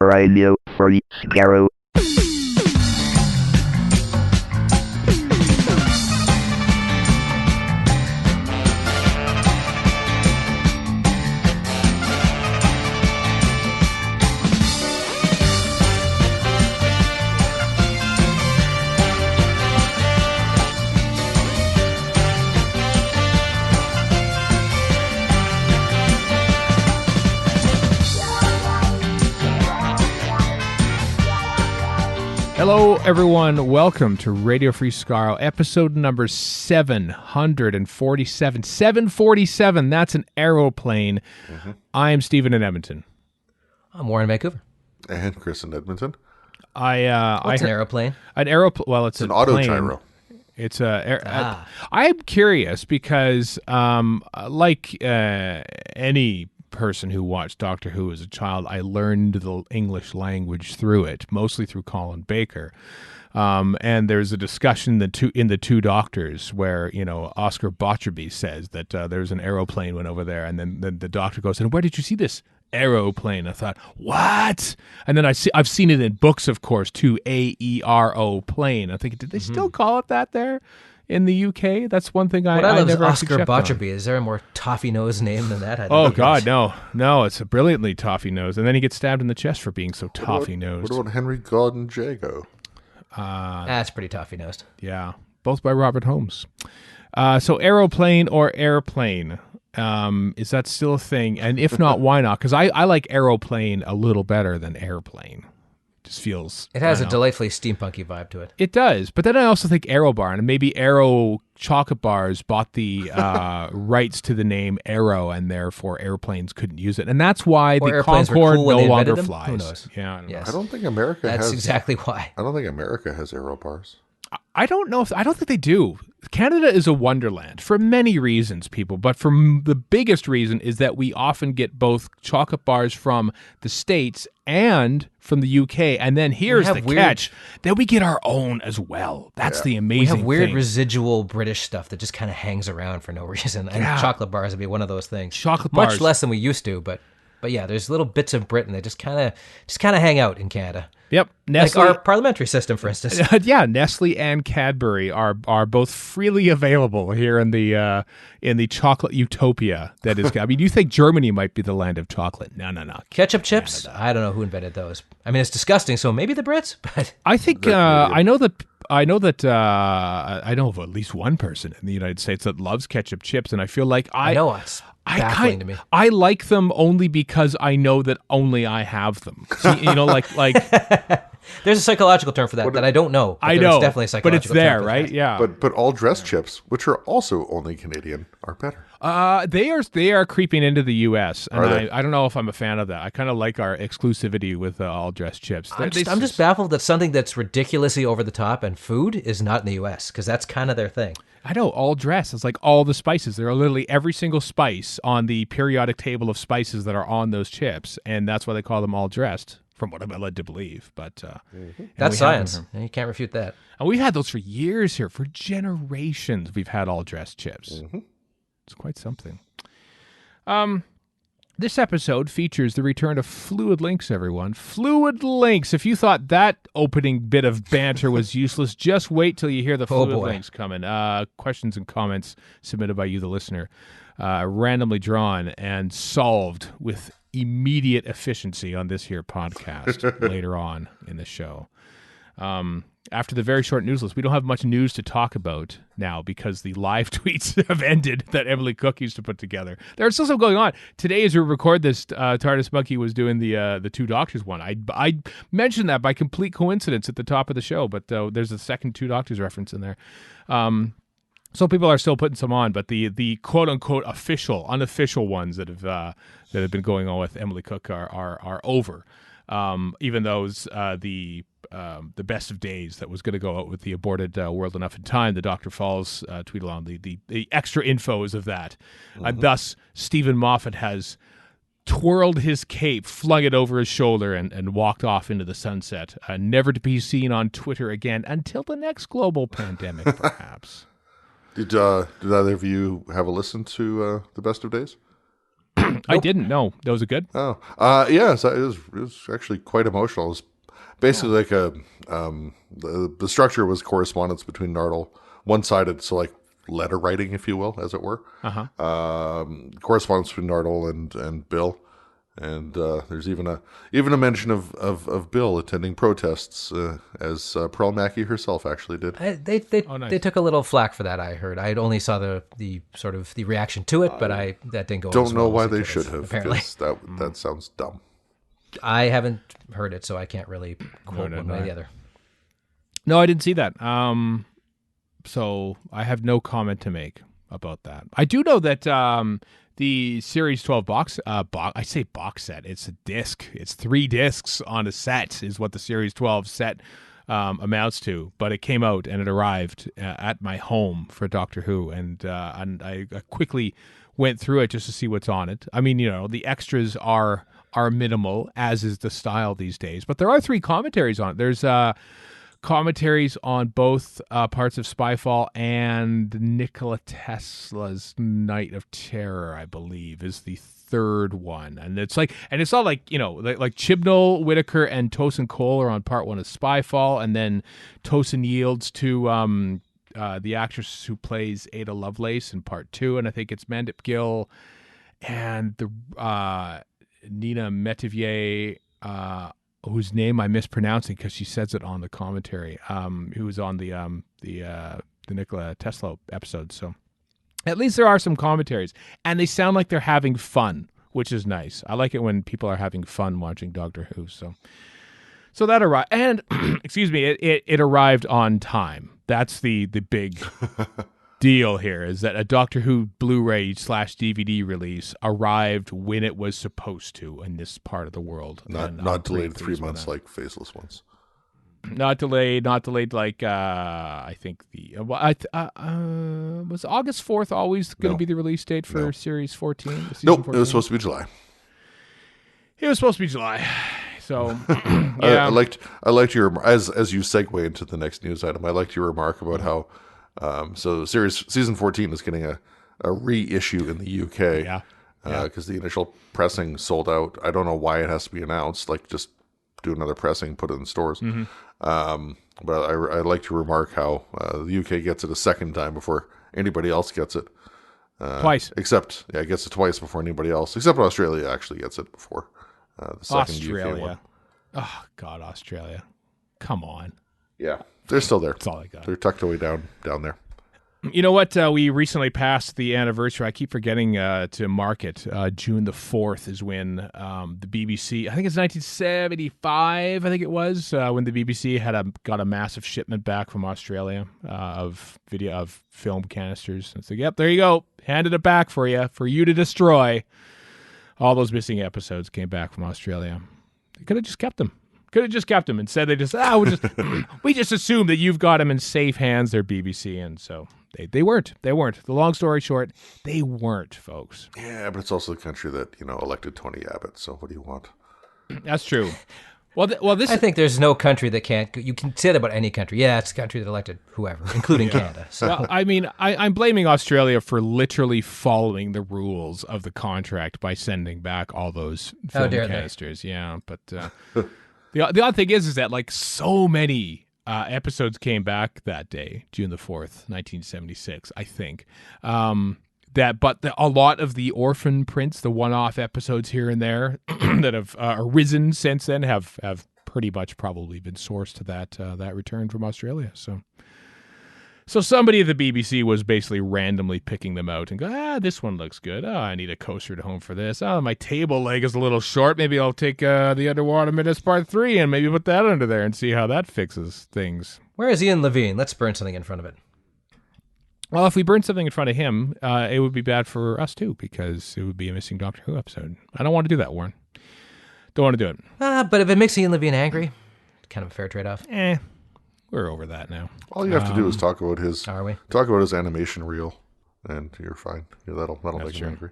Radio Free Skaro. Hello, everyone. Welcome to Radio Free Skaro, episode number 747. 747, that's an aeroplane. Mm-hmm. I am Stephen in Edmonton. I'm Warren in Vancouver. And Chris in Edmonton. What's an aeroplane? An aeroplane. Well, it's an auto gyro. It's I'm curious because, like any person who watched Doctor Who as a child, I learned the English language through it, mostly through Colin Baker. And there's a discussion in the Two Doctors where, Oscar Botcherby says that there's an aeroplane went over there, and then the doctor goes, "And where did you see this aeroplane?" I thought, what? And then I've seen it in books, of course, too, AERO plane. I think, did they still call it that there in the UK? That's one thing I love never is Oscar Botcherby. On. Is there a more toffee-nosed name than that? Oh, God, no. No, it's a brilliantly toffee-nosed. And then he gets stabbed in the chest for being so toffee-nosed. What about Henry Gordon Jago? That's pretty toffee-nosed. Yeah, both by Robert Holmes. So aeroplane or airplane, is that still a thing? And if not, why not? Because I like aeroplane a little better than airplane. Just feels... It has a delightfully steampunky vibe to it. It does. But then I also think Aero Bar, and maybe Aero chocolate bars bought the rights to the name Aero, and therefore airplanes couldn't use it. And that's why the Concorde cool no longer flies. Who knows? Yeah, I don't know. I don't think America has... That's exactly why. I don't think America has Aero bars. I don't know. I don't think they do. Canada is a wonderland for many reasons, people. But the biggest reason is that we often get both chocolate bars from the States and from the UK. And then here's the catch, that we get our own as well. That's the amazing thing. We have weird residual British stuff that just kind of hangs around for no reason. And chocolate bars would be one of those things. Chocolate bars. Much less than we used to, but yeah, there's little bits of Britain that just kind of hang out in Canada. Yep, Nestle, like our parliamentary system, for instance. Yeah, Nestle and Cadbury are both freely available here in the chocolate utopia that is. I mean, you think Germany might be the land of chocolate? No. Ketchup chips? Canada. I don't know who invented those. I mean, it's disgusting. So maybe the Brits, but I think I know of at least one person in the United States that loves ketchup chips, and I feel like I know it's baffling to me. I like them only because I know that only I have them. So, like there's a psychological term for that I don't know. I know, it's definitely a psychological but it's there, term right? That. Yeah. But all dressed chips, which are also only Canadian, are better. They are creeping into the U.S. and Are they? I don't know if I'm a fan of that. I kind of like our exclusivity with all dressed chips. I'm just baffled that something that's ridiculously over the top and food is not in the U.S. because that's kind of their thing. I know, all dressed. It's like all the spices. There are literally every single spice on the periodic table of spices that are on those chips, and that's why they call them all dressed, from what I'm led to believe. But that's science. You can't refute that. And we've had those for years here. For generations, we've had all dressed chips. Mm-hmm. It's quite something. This episode features the return of Fluid Links, everyone. Fluid Links. If you thought that opening bit of banter was useless, just wait till you hear the Fluid Links coming. Questions and comments submitted by you, the listener, randomly drawn and solved with immediate efficiency on this here podcast later on in the show. After the very short news list, we don't have much news to talk about now because the live tweets have ended that Emily Cook used to put together. There's still some going on. Today, as we record this, TARDIS Monkey was doing the Two Doctors one. I mentioned that by complete coincidence at the top of the show, but there's a second Two Doctors reference in there. So people are still putting some on, but the quote unquote unofficial ones that have been going on with Emily Cook are over. Even those the best of days that was going to go out with the aborted World Enough in Time, the Dr. Falls tweet along the extra infos of that. And thus, Stephen Moffat has twirled his cape, flung it over his shoulder, and walked off into the sunset, never to be seen on Twitter again until the next global pandemic, perhaps. Did either of you have a listen to the best of days? I didn't know. That was it good? Oh, yeah. So it was actually quite emotional. It was basically like the structure was correspondence between Nardole, one-sided, so like letter writing, if you will, as it were. Correspondence between Nardole and Bill, and there's even a mention of Bill attending protests, as Pearl Mackie herself actually did. They took a little flack for that. I heard. I only saw the sort of the reaction to it, but that didn't go. Don't as know well why as it they could should have. have. Apparently, That sounds dumb. I haven't heard it, so I can't really quote one way or the other. No, I didn't see that. So I have no comment to make about that. I do know that the Series 12 box set. It's a disc. It's 3 discs on a set is what the Series 12 set amounts to. But it came out and it arrived at my home for Doctor Who, and I quickly went through it just to see what's on it. I mean, the extras are minimal, as is the style these days. But there are 3 commentaries on it. There's commentaries on both parts of Spyfall and Nikola Tesla's Night of Terror, I believe, is the third one. And it's not like Chibnall, Whittaker, and Tosin Cole are on part 1 of Spyfall, and then Tosin yields to the actress who plays Ada Lovelace in part 2, and I think it's Mandip Gill and the Nina Metivier, whose name I'm mispronouncing because she says it on the commentary, who was on the Nikola Tesla episode. So at least there are some commentaries, and they sound like they're having fun, which is nice. I like it when people are having fun watching Doctor Who. So that arrived, and excuse me, it arrived on time. That's the big deal here, is that a Doctor Who Blu-ray / DVD release arrived when it was supposed to in this part of the world. Not delayed 3 months like Faceless ones. Not delayed like I think was August 4th always going to be the release date for Series 14? Nope, 14? it was supposed to be July. It was supposed to be July. So yeah. I liked your as you segue into the next news item. I liked your remark about how so season 14 is getting a reissue in the UK. Because the initial pressing sold out. I don't know why it has to be announced. Like, just do another pressing, put it in stores. But I like to remark how the UK gets it a second time before anybody else gets it. Twice. Except, it gets it twice before anybody else. Except Australia actually gets it before the second Australia. UK one. Oh, God, Australia. Come on. Yeah, they're still there. That's all I got. They're tucked away down there. You know what? We recently passed the anniversary. I keep forgetting to mark it. June the 4th is when the BBC, I think it's 1975, I think it was, when the BBC got a massive shipment back from Australia of film canisters. And it's like, yep, there you go. Handed it back for you to destroy. All those missing episodes came back from Australia. They could have just kept them. Instead, they just, we just assume that you've got them in safe hands. They're BBC, and so they weren't. They weren't. The long story short, they weren't, folks. Yeah, but it's also the country that elected Tony Abbott. So what do you want? That's true. Well, I think there's no country that can't. You can say that about any country. Yeah, it's a country that elected whoever, including Canada. So. Well, I mean, I'm blaming Australia for literally following the rules of the contract by sending back all those film canisters. Yeah, but the odd thing is that like so many episodes came back that day, June the 4th, 1976, I think. A lot of the orphan prints, the one-off episodes here and there that have arisen since then have pretty much probably been sourced to that return from Australia. So somebody at the BBC was basically randomly picking them out and go, this one looks good. Oh, I need a coaster at home for this. Oh, my table leg is a little short. Maybe I'll take the Underwater Minutes Part 3 and maybe put that under there and see how that fixes things. Where is Ian Levine? Let's burn something in front of it. Well, if we burn something in front of him, it would be bad for us too, because it would be a missing Doctor Who episode. I don't want to do that, Warren. Don't want to do it. But if it makes Ian Levine angry, kind of a fair trade-off. We're over that now. All you have to do is talk about his animation reel, and you're fine. That'll make him angry.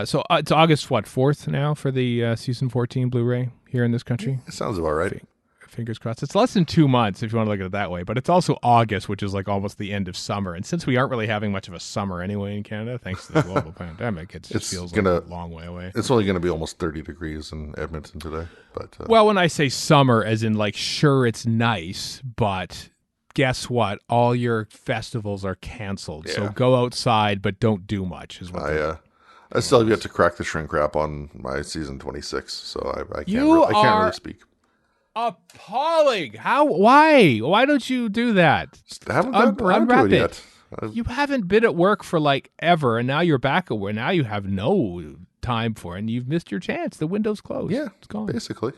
So it's August 4th now for the season 14 Blu-ray here in this country. It sounds about right. Fingers crossed. It's less than 2 months if you want to look at it that way, but it's also August, which is like almost the end of summer. And since we aren't really having much of a summer anyway in Canada, thanks to the global pandemic, it just feels like a long way away. It's only going to be almost 30 degrees in Edmonton today. But well, when I say summer, as in like, sure, it's nice, but guess what? All your festivals are canceled. Yeah. So go outside, but don't do much. Is what I still have yet to crack the shrink wrap on my season 26, so I can't really speak. Appalling! Why don't you do that? I haven't gotten around to it yet. You haven't been at work for like ever, and now you're back at work. Now you have no time for it, and you've missed your chance. The window's closed. Yeah, it's gone. Basically.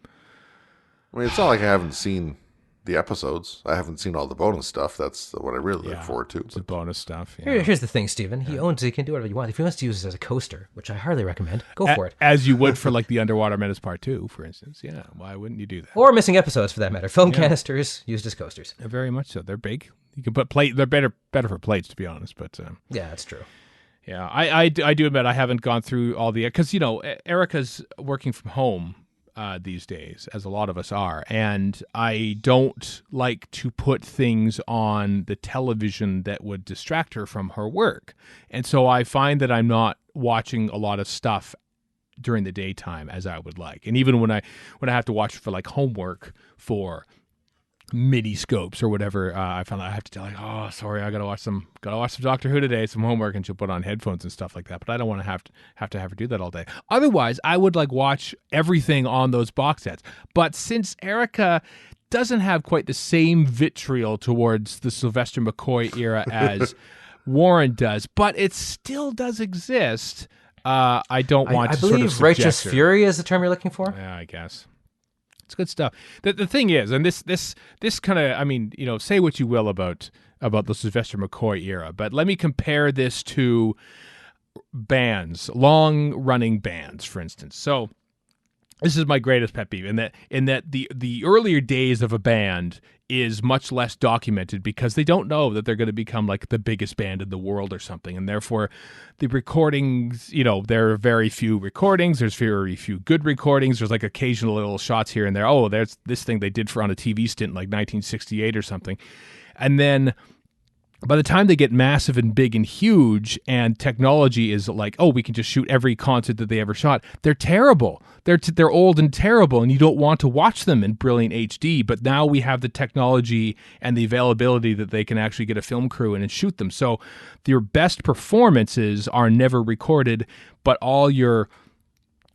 I mean, it's not like I haven't seen the episodes. I haven't seen all the bonus stuff. That's what I really look forward to. It's the bonus stuff. Yeah. Here's the thing, Stephen. He owns it. He can do whatever he wants. If he wants to use it as a coaster, which I hardly recommend, go for it. As you would for like the Underwater Menace Part 2, for instance. Yeah, why wouldn't you do that? Or missing episodes, for that matter. Film canisters used as coasters. Very much so. They're big. You can put plate. They're better for plates, to be honest. But yeah, that's true. Yeah, I do admit I haven't gone through all the, because Erica's working from home these days, as a lot of us are, and I don't like to put things on the television that would distract her from her work, and so I find that I'm not watching a lot of stuff during the daytime as I would like, and even when I have to watch for like homework for mini scopes or whatever, I found I have to tell like, oh, sorry, I gotta watch some Doctor Who today, some homework, and she'll put on headphones and stuff like that. But I don't want to have her do that all day. Otherwise, I would like watch everything on those box sets. But since Erica doesn't have quite the same vitriol towards the Sylvester McCoy era as Warren does, but it still does exist, I don't want to sort of believe Righteous Fury is the term you're looking for? Yeah, I guess. It's good stuff. The thing is, and this kind of, I mean, say what you will about the Sylvester McCoy era, but let me compare this to bands, long-running bands, for instance. So this is my greatest pet peeve, in that the earlier days of a band is much less documented because they don't know that they're going to become like the biggest band in the world or something, and therefore the recordings, there are very few recordings. There's very few good recordings. There's like occasional little shots here and there. Oh, there's this thing they did on a TV stint in like 1968 or something, and then by the time they get massive and big and huge, and technology is like, oh, we can just shoot every concert that they ever shot, they're terrible. They're old and terrible, and you don't want to watch them in brilliant HD. But now we have the technology and the availability that they can actually get a film crew in and shoot them. So your best performances are never recorded, but all your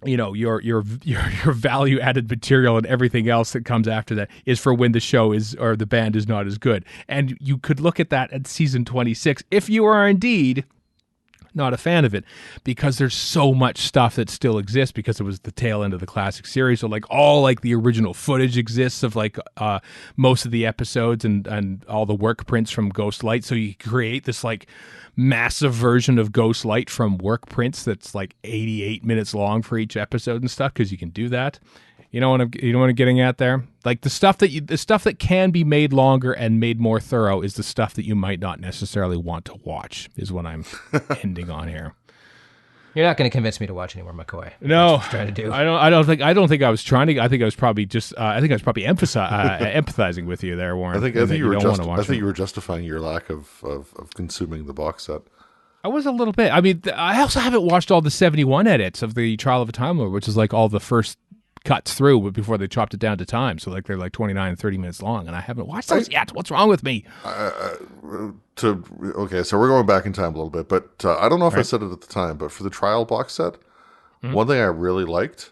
value added material and everything else that comes after that is for when the show is, or the band is not as good. And you could look at that at season 26 if you are indeed not a fan of it, because there's so much stuff that still exists because it was the tail end of the classic series. So like all like the original footage exists of like most of the episodes and all the work prints from Ghost Light. So you create this like massive version of Ghost Light from work prints that's like 88 minutes long for each episode and stuff, because you can do that. You know what I'm getting at there? Like the stuff that can be made longer and made more thorough is the stuff that you might not necessarily want to watch, is what I'm ending on here. You're not going to convince me to watch any more McCoy. No, trying to do. I don't think I was trying to. I think I was probably just. I think I was probably empathizing with you there, Warren. I think you were justifying your lack of consuming the box set. I was a little bit. I mean, I also haven't watched all the 71 edits of the Trial of a Time Lord, which is like all the first cuts through, but before they chopped it down to time. So like they're like 29 and 30 minutes long, and I haven't watched those yet. What's wrong with me? Okay, so we're going back in time a little bit, but I don't know if I said it at the time, but for the trial box set, one thing I really liked,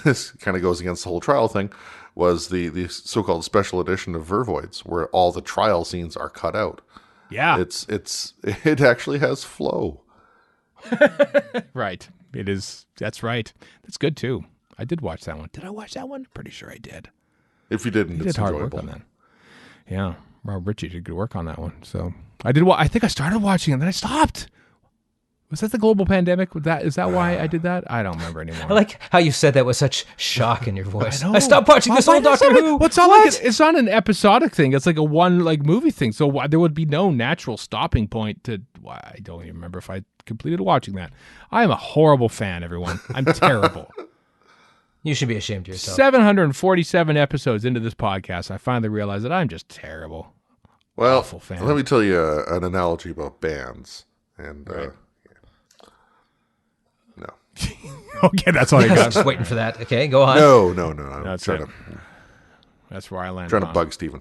this kind of goes against the whole trial thing, was the so-called special edition of Vervoids, where all the trial scenes are cut out. Yeah. It actually has flow. Right. It is. That's right. That's good too. I did watch that one. Did I watch that one? Pretty sure I did. If you didn't, it's hard enjoyable. work on that. Yeah, Rob Ritchie did good work on that one. So I did. I think I started watching it, and then I stopped. Was that the global pandemic? Is that why I did that? I don't remember anymore. I like how you said that with such shock in your voice. I stopped watching this old Doctor Who. What's all like? It's not an episodic thing. It's like a one like movie thing. So there would be no natural stopping point to. I don't even remember if I completed watching that. I am a horrible fan, everyone. I'm terrible. You should be ashamed of yourself. 747 episodes into this podcast, I finally realized that I'm just terrible. Well, awful fan. Let me tell you an analogy about bands. And no. Okay, that's all you got. Just waiting for that. Okay, go on. No. That's where I landed. Trying to bug Steven.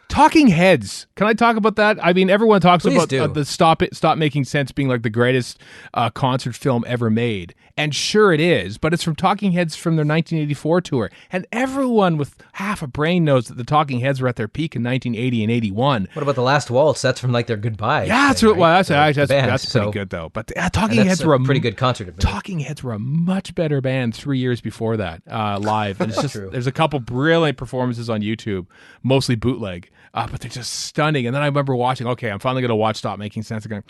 Talking Heads. Can I talk about that? I mean, everyone talks Please about do. The Stop Making Sense being like the greatest concert film ever made. And sure it is, but it's from Talking Heads from their 1984 tour. And everyone with half a brain knows that the Talking Heads were at their peak in 1980 and 81. What about The Last Waltz? That's from like their goodbye. Yeah, thing, right? That's pretty good though. But Talking Heads were a pretty good concert. Talking Heads were a much better band 3 years before that, live. And it's just True. There's a couple brilliant performances on YouTube, mostly bootleg. But they're just stunning. And then I remember watching, okay, I'm finally going to watch Stop Making Sense again.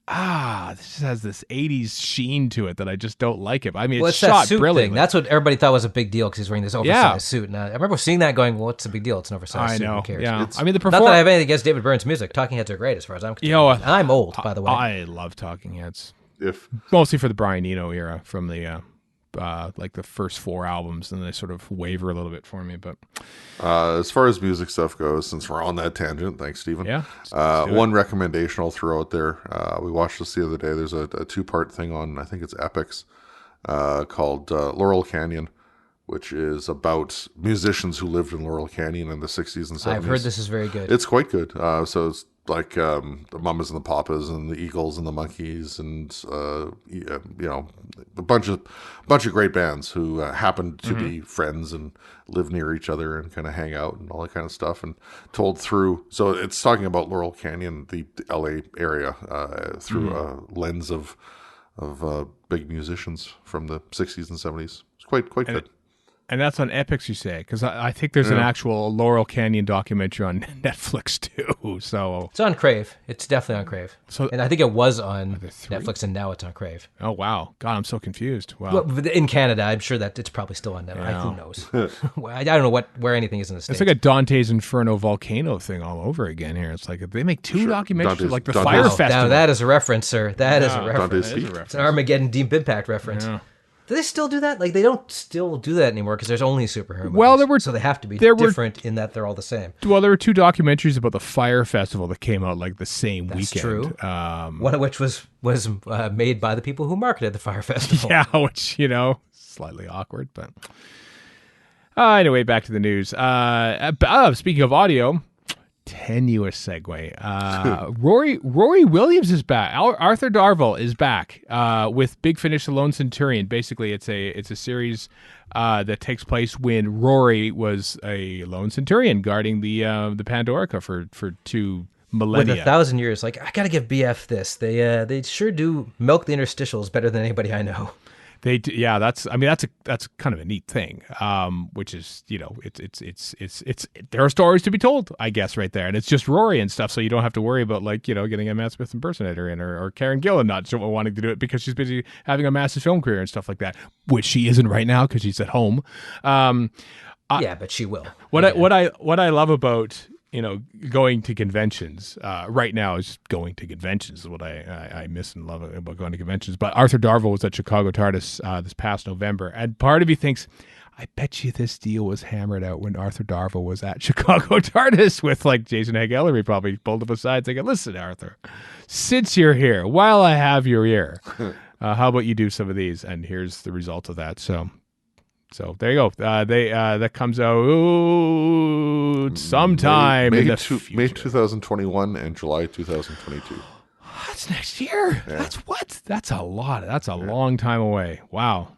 This just has this 80s sheen to it that I just don't like it. I mean, it's that shot suit brilliantly. thing. That's what everybody thought was a big deal because he's wearing this oversized suit. And I remember seeing that going, well, what's the big deal? It's an oversized suit. I know. Who cares? Yeah. Not that I have anything against David Byrne's music. Talking Heads are great as far as I'm concerned. I'm old, by the way. I love Talking Heads. If Mostly for the Brian Eno era from the... like the first 4 albums, and they sort of waver a little bit for me. But as far as music stuff goes, since we're on that tangent, thanks, Stephen. Yeah. One recommendation I'll throw out there. We watched this the other day. There's a 2-part thing on, I think it's Epix, called Laurel Canyon, which is about musicians who lived in Laurel Canyon in the 60s and 70s. I've heard this is very good. It's quite good. So it's like the Mamas and the Papas and the Eagles and the Monkees and a bunch of great bands who happened to be friends and live near each other and kind of hang out and all that kind of stuff, and told through. So it's talking about Laurel Canyon, the LA area, through a lens of big musicians from the 60s and 70s. It's quite good. And that's on Epix, you say? Because I think there's an actual Laurel Canyon documentary on Netflix too. So it's on Crave. It's definitely on Crave. And I think it was on Netflix, and now it's on Crave. Oh wow, God, I'm so confused. Wow. Well, in Canada, I'm sure that it's probably still on Netflix. Who knows? I don't know where anything is in the States. It's like a Dante's Inferno volcano thing all over again here. It's like they make 2 documentaries, like the Fire Festival. Now that is a reference, sir. That is a reference. Dante's It's an Armageddon Deep Impact reference. Yeah. Do they still do that? Like, they don't still do that anymore because there's only superhero movies. Well, so they have to be different in that they're all the same. Well, there were 2 documentaries about the Fire Festival that came out like the same weekend. True. One of which was made by the people who marketed the Fire Festival. Yeah, which, slightly awkward, but... anyway, back to the news. Speaking of audio... Tenuous segue. Rory Williams is back. Arthur Darvill is back with Big Finish: The Lone Centurion. Basically, it's a series that takes place when Rory was a lone centurion guarding the Pandorica for 2 millennia. With 1,000 years. Like, I gotta give BF this. They sure do milk the interstitials better than anybody I know. That's kind of a neat thing. Which is, it's there are stories to be told, I guess, right there, and it's just Rory and stuff, so you don't have to worry about getting a Matt Smith impersonator in, or Karen Gillan not wanting to do it because she's busy having a massive film career and stuff like that, which she isn't right now because she's at home. But she will. What I love about going to conventions right now is just going to conventions is what I miss and love about going to conventions. But Arthur Darvill was at Chicago TARDIS this past November, and part of me thinks, I bet you this deal was hammered out when Arthur Darvill was at Chicago TARDIS with Jason Hank Ellery probably pulled him aside saying, listen, Arthur, since you're here, while I have your ear, how about you do some of these? And here's the result of that. So there you go. That comes out sometime May in the future. May 2021 and July 2022. That's next year. Yeah. That's what? That's a lot. That's a long time away. Wow.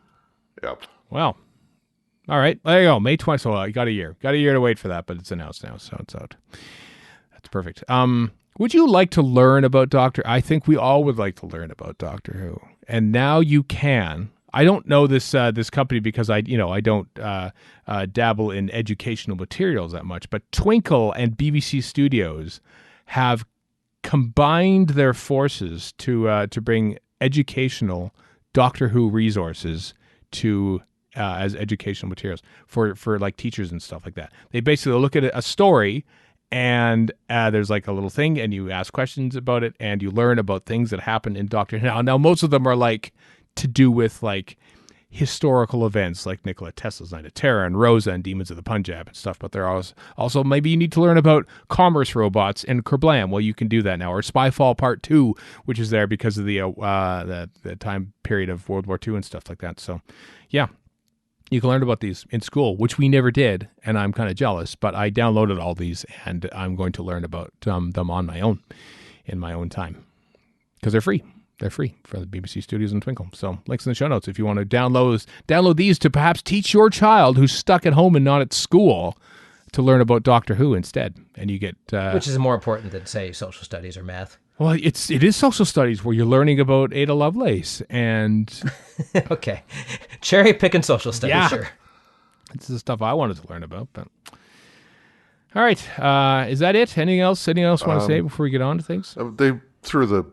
Yep. Well, all right. There you go. May 20th. So you got a year. Got a year to wait for that, but it's announced now, so it's out. That's perfect. Would you like to learn about Doctor? I think we all would like to learn about Doctor Who, and now you can. I don't know this company because I don't dabble in educational materials that much, but Twinkle and BBC Studios have combined their forces to bring educational Doctor Who resources to as educational materials for teachers and stuff like that. They basically look at a story, and there's a little thing, and you ask questions about it, and you learn about things that happen in Doctor Who. Now most of them are to do with historical events like Nikola Tesla's Night of Terror and Rosa and Demons of the Punjab and stuff, but there are also maybe you need to learn about commerce robots and Kerblam. Well, you can do that now. Or Spyfall Part 2, which is there because of the time period of World War II and stuff like that. So, yeah, you can learn about these in school, which we never did, and I'm kind of jealous, but I downloaded all these, and I'm going to learn about them on my own, in my own time, because they're free. They're free for the BBC Studios in Twinkle. So links in the show notes if you want to download these to perhaps teach your child who's stuck at home and not at school to learn about Doctor Who instead. And you get... which is more important than, say, social studies or math. Well, it is social studies where you're learning about Ada Lovelace and... Okay. Cherry picking social studies, sure. This is the stuff I wanted to learn about, but... All right. Is that it? Anything else you want to say before we get on to things? They threw the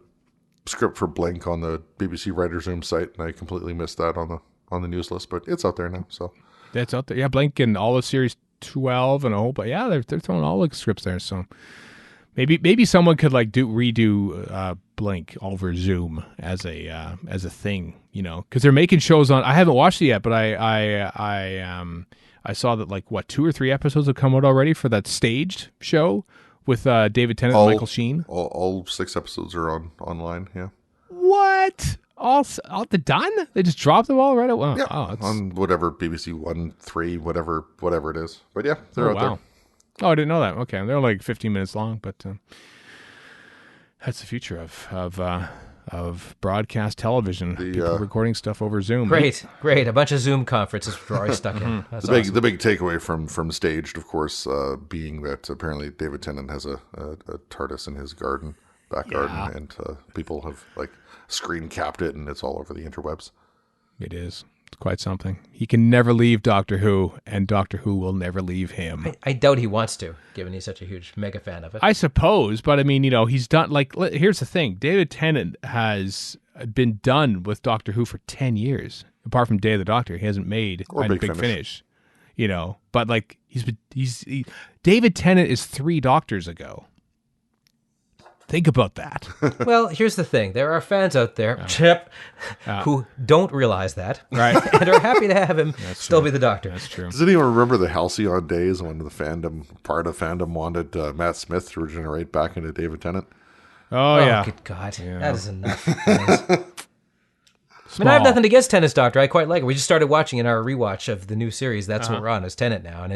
script for Blink on the BBC Writers' Room site, and I completely missed that on the news list, but it's out there now. So that's out there. Yeah, Blink and all of Series 12 and a whole, but yeah, they're throwing all the scripts there. So maybe someone could like redo Blink over Zoom as a thing, because they're making shows on. I haven't watched it yet, but I saw that like 2 or 3 episodes have come out already for that staged show with David Tennant and Michael Sheen. All 6 episodes are online, yeah. What? All they're done? They just dropped them all right away? Wow. Yeah, Oh, on whatever, BBC 1, 3, whatever it is. But yeah, they're out there. Oh, I didn't know that. Okay, they're like 15 minutes long, but that's the future of broadcast television. People recording stuff over Zoom. Great. A bunch of Zoom conferences we're already stuck in. That's the big takeaway from Staged, of course, being that apparently David Tennant has a TARDIS in his back garden, and people have like screen capped it, and it's all over the interwebs. It is. It's quite something. He can never leave Doctor Who, and Doctor Who will never leave him. I doubt he wants to, given he's such a huge mega fan of it. I suppose, but I mean, he's done, here's the thing. David Tennant has been done with Doctor Who for 10 years. Apart from Day of the Doctor, he hasn't made a Big Finish. But like, David Tennant is 3 Doctors ago. Think about that. Well, here's the thing. There are fans out there, Chip, who don't realize that. Right. And are happy to have him still be the Doctor. That's true. Does anyone remember the Halcyon days when part of fandom wanted Matt Smith to regenerate back into David Tennant? Oh, yeah. Good God. Yeah. That is enough. I have nothing against Tennant's Doctor. I quite like it. We just started watching in our rewatch of the new series. That's what we're on, is Tennant now. And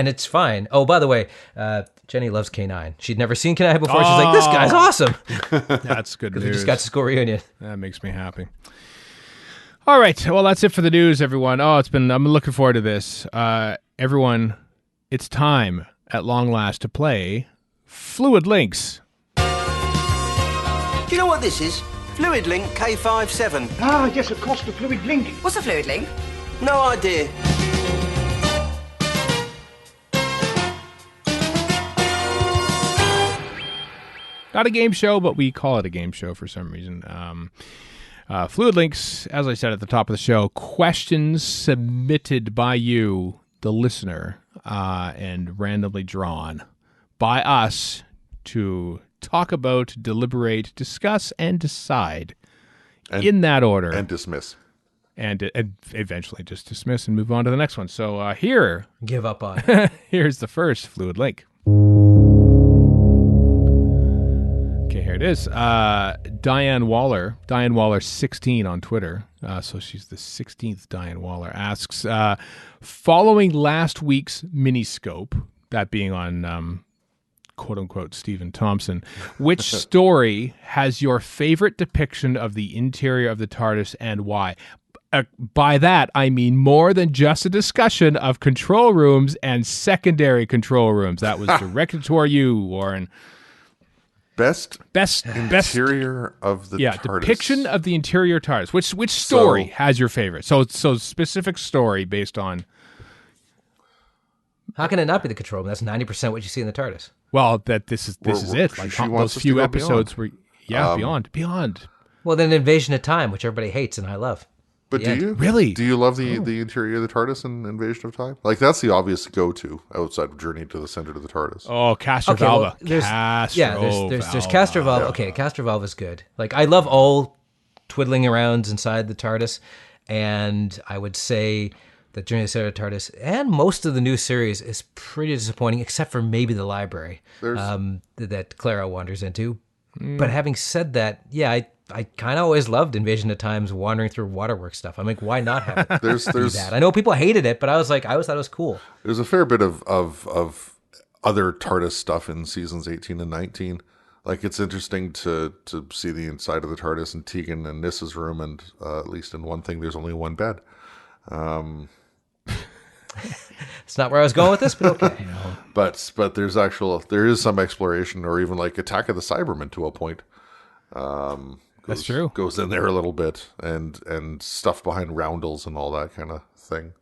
it's fine. Oh, by the way, Jenny loves K9. She'd never seen K9 before. She's like, this guy's awesome. That's good news. We just got to school reunion. That makes me happy. All right. Well, that's it for the news, everyone. I'm looking forward to this. Everyone, it's time at long last to play Fluid Links. Do you know what this is? Fluid Link K57. Ah, yes, of course, the Fluid Link. What's a fluid link? No idea. Not a game show, but we call it a game show for some reason. Fluid Links, as I said at the top of the show, questions submitted by you, the listener, and randomly drawn by us to talk about, deliberate, discuss, and decide in that order. And dismiss. And eventually just dismiss and move on to the next one. So here... Give up on. Here's the first Fluid Link. Okay, here it is. Diane Waller 16 on Twitter, so she's the 16th Diane Waller, asks, following last week's miniscope, that being on quote-unquote Stephen Thompson, which story has your favorite depiction of the interior of the TARDIS and why? By that, I mean more than just a discussion of control rooms and secondary control rooms. That was directed toward you, Warren. Best interior of the TARDIS. Depiction of the interior TARDIS. Which story has your favorite? So specific story based on... How can it not be the control room? That's 90% what you see in the TARDIS. Well, this is it. Like those few episodes where... Yeah, beyond. Well, then Invasion of Time, which everybody hates and I love. But do you? Really? Do you love the interior of the TARDIS in Invasion of Time? Like, that's the obvious go-to outside of Journey to the Center of the TARDIS. Oh, Castrovalva. Well, there's Castrovalva. Okay, Castrovalva is good. Like, I love all twiddling arounds inside the TARDIS. And I would say that Journey to the TARDIS and most of the new series is pretty disappointing, except for maybe the library that Clara wanders into. But having said that, yeah, I kind of always loved Invasion of Time's wandering through waterworks stuff. I'm like, why not have it there's be that? I know people hated it, but I was like, I always thought it was cool. There's a fair bit of other TARDIS stuff in seasons 18 and 19. Like, it's interesting to see the inside of the TARDIS and Tegan and Nissa's room, and at least in one thing, there's only one bed. It's not where I was going with this, but okay. But there is some exploration, or even like Attack of the Cybermen to a point. That's true. Goes in there a little bit, and stuff behind roundels and all that kind of thing.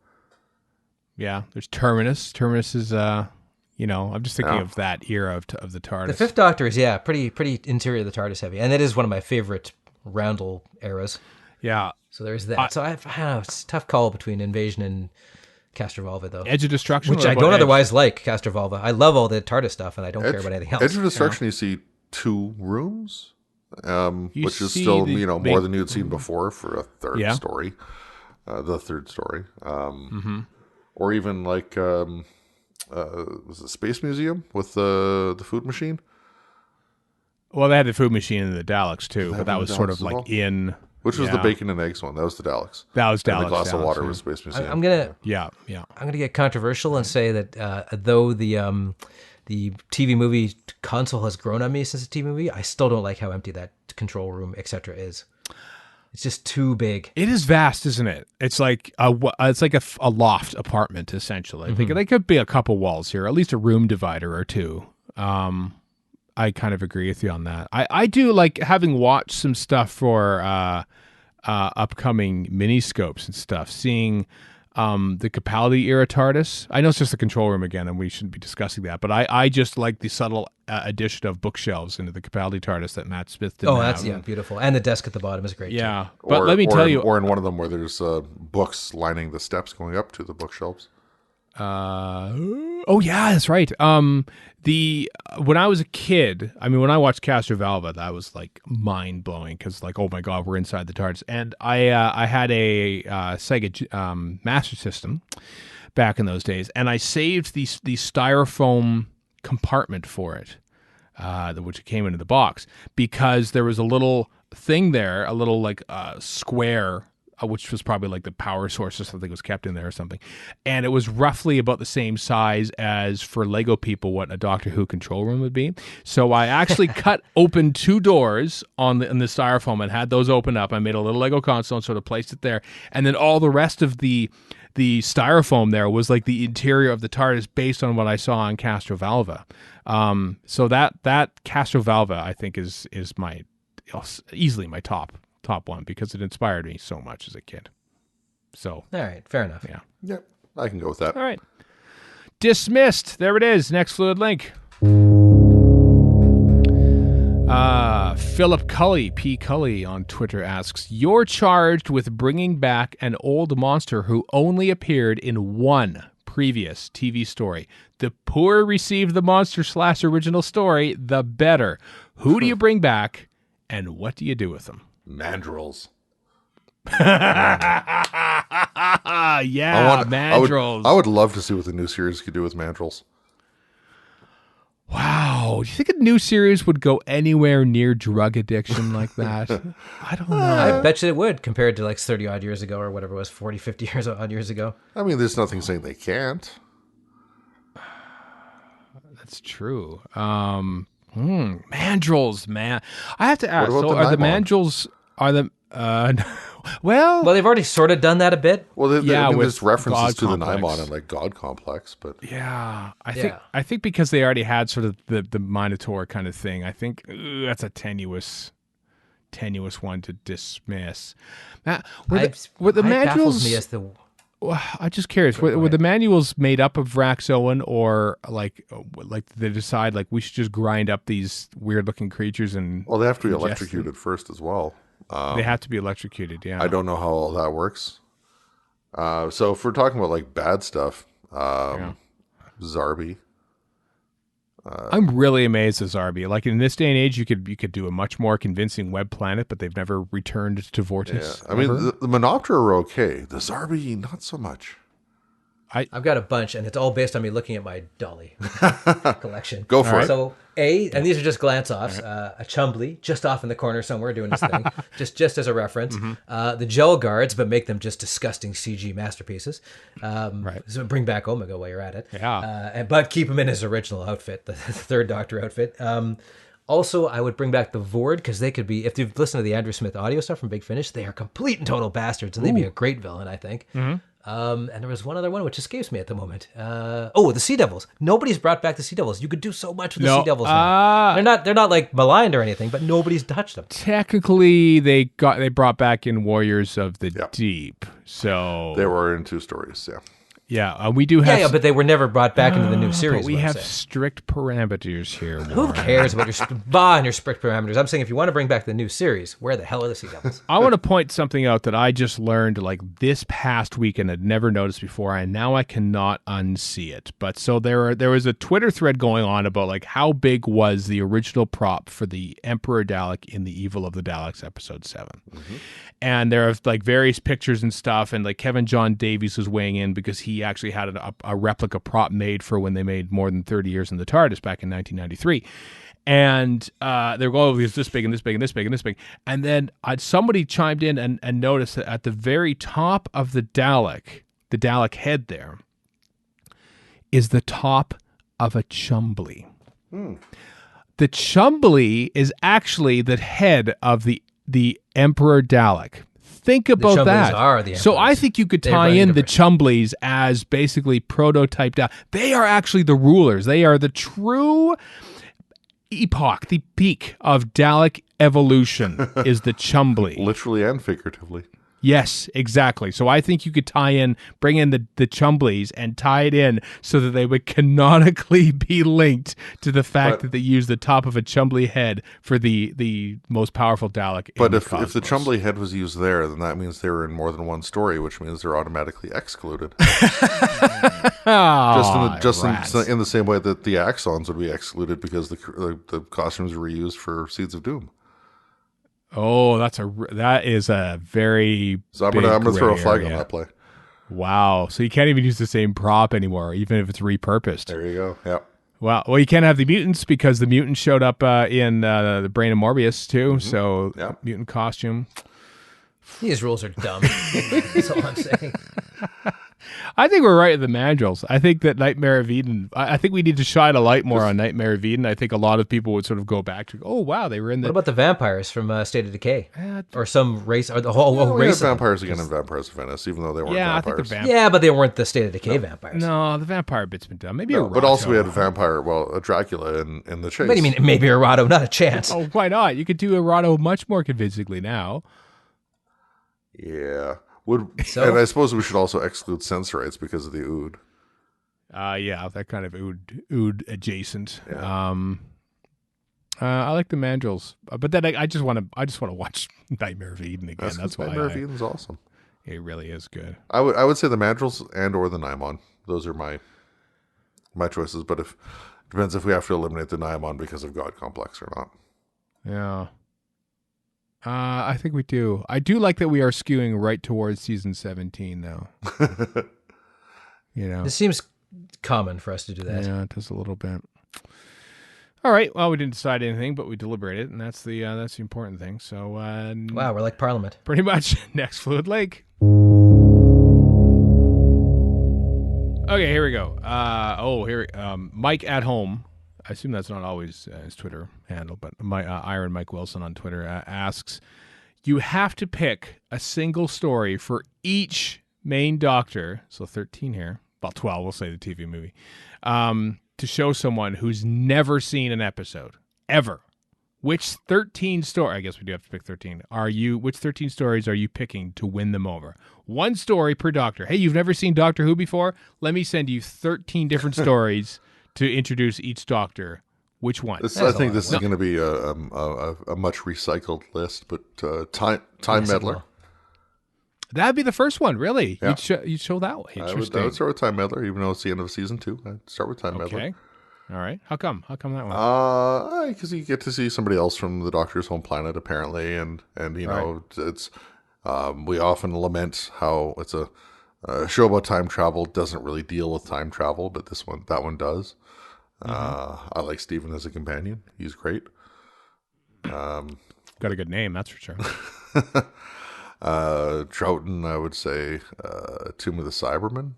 Yeah, there's Terminus. Terminus is, I'm just thinking of that era of the TARDIS. The Fifth Doctor is, pretty interior of the TARDIS heavy, and it is one of my favorite roundel eras. Yeah. So there's that. I don't know, it's a tough call between Invasion and Castrovalva, though. Edge of Destruction, which I don't otherwise like. Castrovalva. I love all the TARDIS stuff, and I don't care about anything else. Edge of Destruction, you see 2 rooms, which is still more than you'd seen before for a third story, the third story, or even like was it Space Museum with the food machine? Well, they had the food machine in the Daleks too, but that was sort of like in. Which was the bacon and eggs one? That was the Daleks. That was Daleks. And the glass of water yeah. was Space Museum. I'm gonna get controversial and say that though the TV movie console has grown on me since the TV movie, I still don't like how empty that control room, etc. is. It's just too big. It is vast, isn't it? It's like a loft apartment essentially. I think there could be a couple walls here, at least a room divider or two. I kind of agree with you on that. I do like, having watched some stuff for upcoming miniscopes and stuff, seeing the Capaldi era TARDIS. I know it's just the control room again, and we shouldn't be discussing that, but I just like the subtle addition of bookshelves into the Capaldi TARDIS that Matt Smith did. That's beautiful, and the desk at the bottom is great. Yeah, too. But let me tell you, or in one of them where there's books lining the steps going up to the bookshelves. That's right. When I was a kid, when I watched Castrovalva, that was like mind blowing, because like, oh my god, we're inside the TARDIS. And I had a Sega Master System back in those days, and I saved the styrofoam compartment for it, which came into the box, because there was a little thing there, a little like square, which was probably like the power source or something was kept in there or something. And it was roughly about the same size as, for Lego people, what a Doctor Who control room would be. So I actually cut open 2 doors on the styrofoam and had those open up. I made a little Lego console and sort of placed it there. And then all the rest of the styrofoam there was like the interior of the TARDIS based on what I saw on Castrovalva. So that Castrovalva, I think, is my easily my top one, because it inspired me so much as a kid. So, all right, fair enough. Yeah. Yep, I can go with that. All right. Dismissed. There it is. Next fluid link. Philip Cully, P. Cully on Twitter asks, you're charged with bringing back an old monster who only appeared in one previous TV story. The poorer received the monster / original story, the better. Who do you bring back, and what do you do with them? Mandrills. Mandrills. I would love to see what the new series could do with Mandrills. Wow. Do you think a new series would go anywhere near drug addiction like that? I don't know. I bet you it would, compared to like 30 odd years ago, or whatever it was, 40, 50 years ago. There's nothing saying they can't. That's true. Mandrills, man. I have to ask. So are the mandrills? Are the well, they've already sort of done that a bit. Well, there's references God to complex. the Naimon and like God Complex, but I think because they already had sort of the Minotaur kind of thing. I think that's a tenuous one to dismiss. Now, were the mandrills? Me as the. I'm just curious. Were the manuals made up of Raxoan, or like they decide like we should just grind up these weird looking creatures and? Well, they have to be electrocuted first as well. They have to be electrocuted. Yeah, I don't know how all that works. So if we're talking about like bad stuff, Zarbi, I'm really amazed at Zarbi. Like in this day and age, you could do a much more convincing web planet, but they've never returned to Vortis. Yeah. I mean, the Menoptera are okay. The Zarbi, not so much. I've got a bunch, and it's all based on me looking at my Dolly collection. Go for it. So and these are just glance-offs. A Chumbly, just off in the corner somewhere doing his thing, just as a reference. The Gel Guards, but make them just disgusting CG masterpieces. So bring back Omega while you're at it. Yeah. But keep him in his original outfit, the Third Doctor outfit. Also, I would bring back the Vord, because they could be, if you've listened to the Andrew Smith audio stuff from Big Finish, they are complete and total bastards, and they'd be a great villain, I think. And there was one other one which escapes me at the moment. The Sea Devils. Nobody's brought back the Sea Devils. You could do so much with the Sea Devils now. They're not like maligned or anything, but nobody's touched them. Technically, they brought back in Warriors of the Deep. So they were in 2 stories. Yeah. Yeah, we do have. Yeah, but they were never brought back into the new series. But we have strict parameters here. Warren. Who cares about your and your strict parameters? I'm saying if you want to bring back the new series, where the hell are the Sea Devils? I want to point something out that I just learned like this past weekend. I'd never noticed before, and now I cannot unsee it. But so there was a Twitter thread going on about like how big was the original prop for the Emperor Dalek in the Evil of the Daleks episode 7. And there are like various pictures and stuff, and like Kevin John Davies was weighing in because he actually had a replica prop made for when they made More Than 30 Years in the TARDIS back in 1993. And they were going, oh, it's this big and this big and this big and this big. And then somebody chimed in and noticed that at the very top of the Dalek head there, is the top of a Chumbly. The Chumbly is actually the head of the Emperor Dalek. Think about that. Are the so I think you could tie in the Chumblies as basically prototype Dalek. They are actually the rulers. They are the true epoch, the peak of Dalek evolution is the Chumbly. Literally and figuratively. Yes, exactly. So I think you could bring in the Chumblies and tie it in so that they would canonically be linked to the fact that they use the top of a Chumbly head for the most powerful Dalek in the cosmos. But if the Chumbly head was used there, then that means they were in more than one story, which means they're automatically excluded. Just in the same way that the Axons would be excluded because the costumes were reused for Seeds of Doom. Oh, that is a very. So I'm gonna throw a flag on that play. Wow! So you can't even use the same prop anymore, even if it's repurposed. There you go. Yeah. Wow. Well, you can't have the mutants because the mutants showed up in the Brain of Morbius too. So mutant costume. These rules are dumb. That's all I'm saying. I think we're right at the mandrels. I think that Nightmare of Eden, I think we need to shine a light more on Nightmare of Eden. I think a lot of people would sort of go back to, oh, wow, they were in the... What about the vampires from State of Decay? Or some race, or the whole race of vampires again in Vampires of Venice, even though they weren't vampires. But they weren't the State of Decay vampires. No, the vampire bit's been done. Maybe but also we had a Dracula in the Chase. What do you mean, maybe Errato? Not a chance. Oh, why not? You could do Errato much more convincingly now. Yeah. And I suppose we should also exclude Sensorites because of the Ood. Yeah, that kind of Ood adjacent. Yeah. I like the mandrels, but then I just want to watch Nightmare of Eden again. That's why Nightmare of Eden's awesome. It really is good. I would say the mandrels and or the Naimon. Those are my choices. But depends if we have to eliminate the Naimon because of God Complex or not. Yeah. I think we do. I do like that we are skewing right towards season 17 now. This seems common for us to do that. Yeah, it does a little bit. All right. Well, we didn't decide anything, but we deliberated, and that's the important thing. So, wow, we're like Parliament. Pretty much. Next Fluid Lake. Okay, here we go. Mike at Home. I assume that's not always his Twitter handle, but Iron Mike Wilson on Twitter asks, you have to pick a single story for each main Doctor, so 13 here, well, 12, we'll say the TV movie, to show someone who's never seen an episode, ever. Which 13 story, I guess we do have to pick 13, which 13 stories are you picking to win them over? One story per Doctor. Hey, you've never seen Doctor Who before? Let me send you 13 different stories to introduce each Doctor. Which one? I think this is going to be a much recycled list, but Time Meddler. That'd be the first one, really. Yeah. You'd show that one. I would start with Time Meddler, even though it's the end of season 2. I'd start with Time Meddler. All right. How come? How come that one? Because you get to see somebody else from the Doctor's home planet, apparently, and you know, it's we often lament how it's a show about time travel doesn't really deal with time travel, but that one does. I like Steven as a companion; he's great. Got a good name, that's for sure. Troughton, I would say, Tomb of the Cybermen.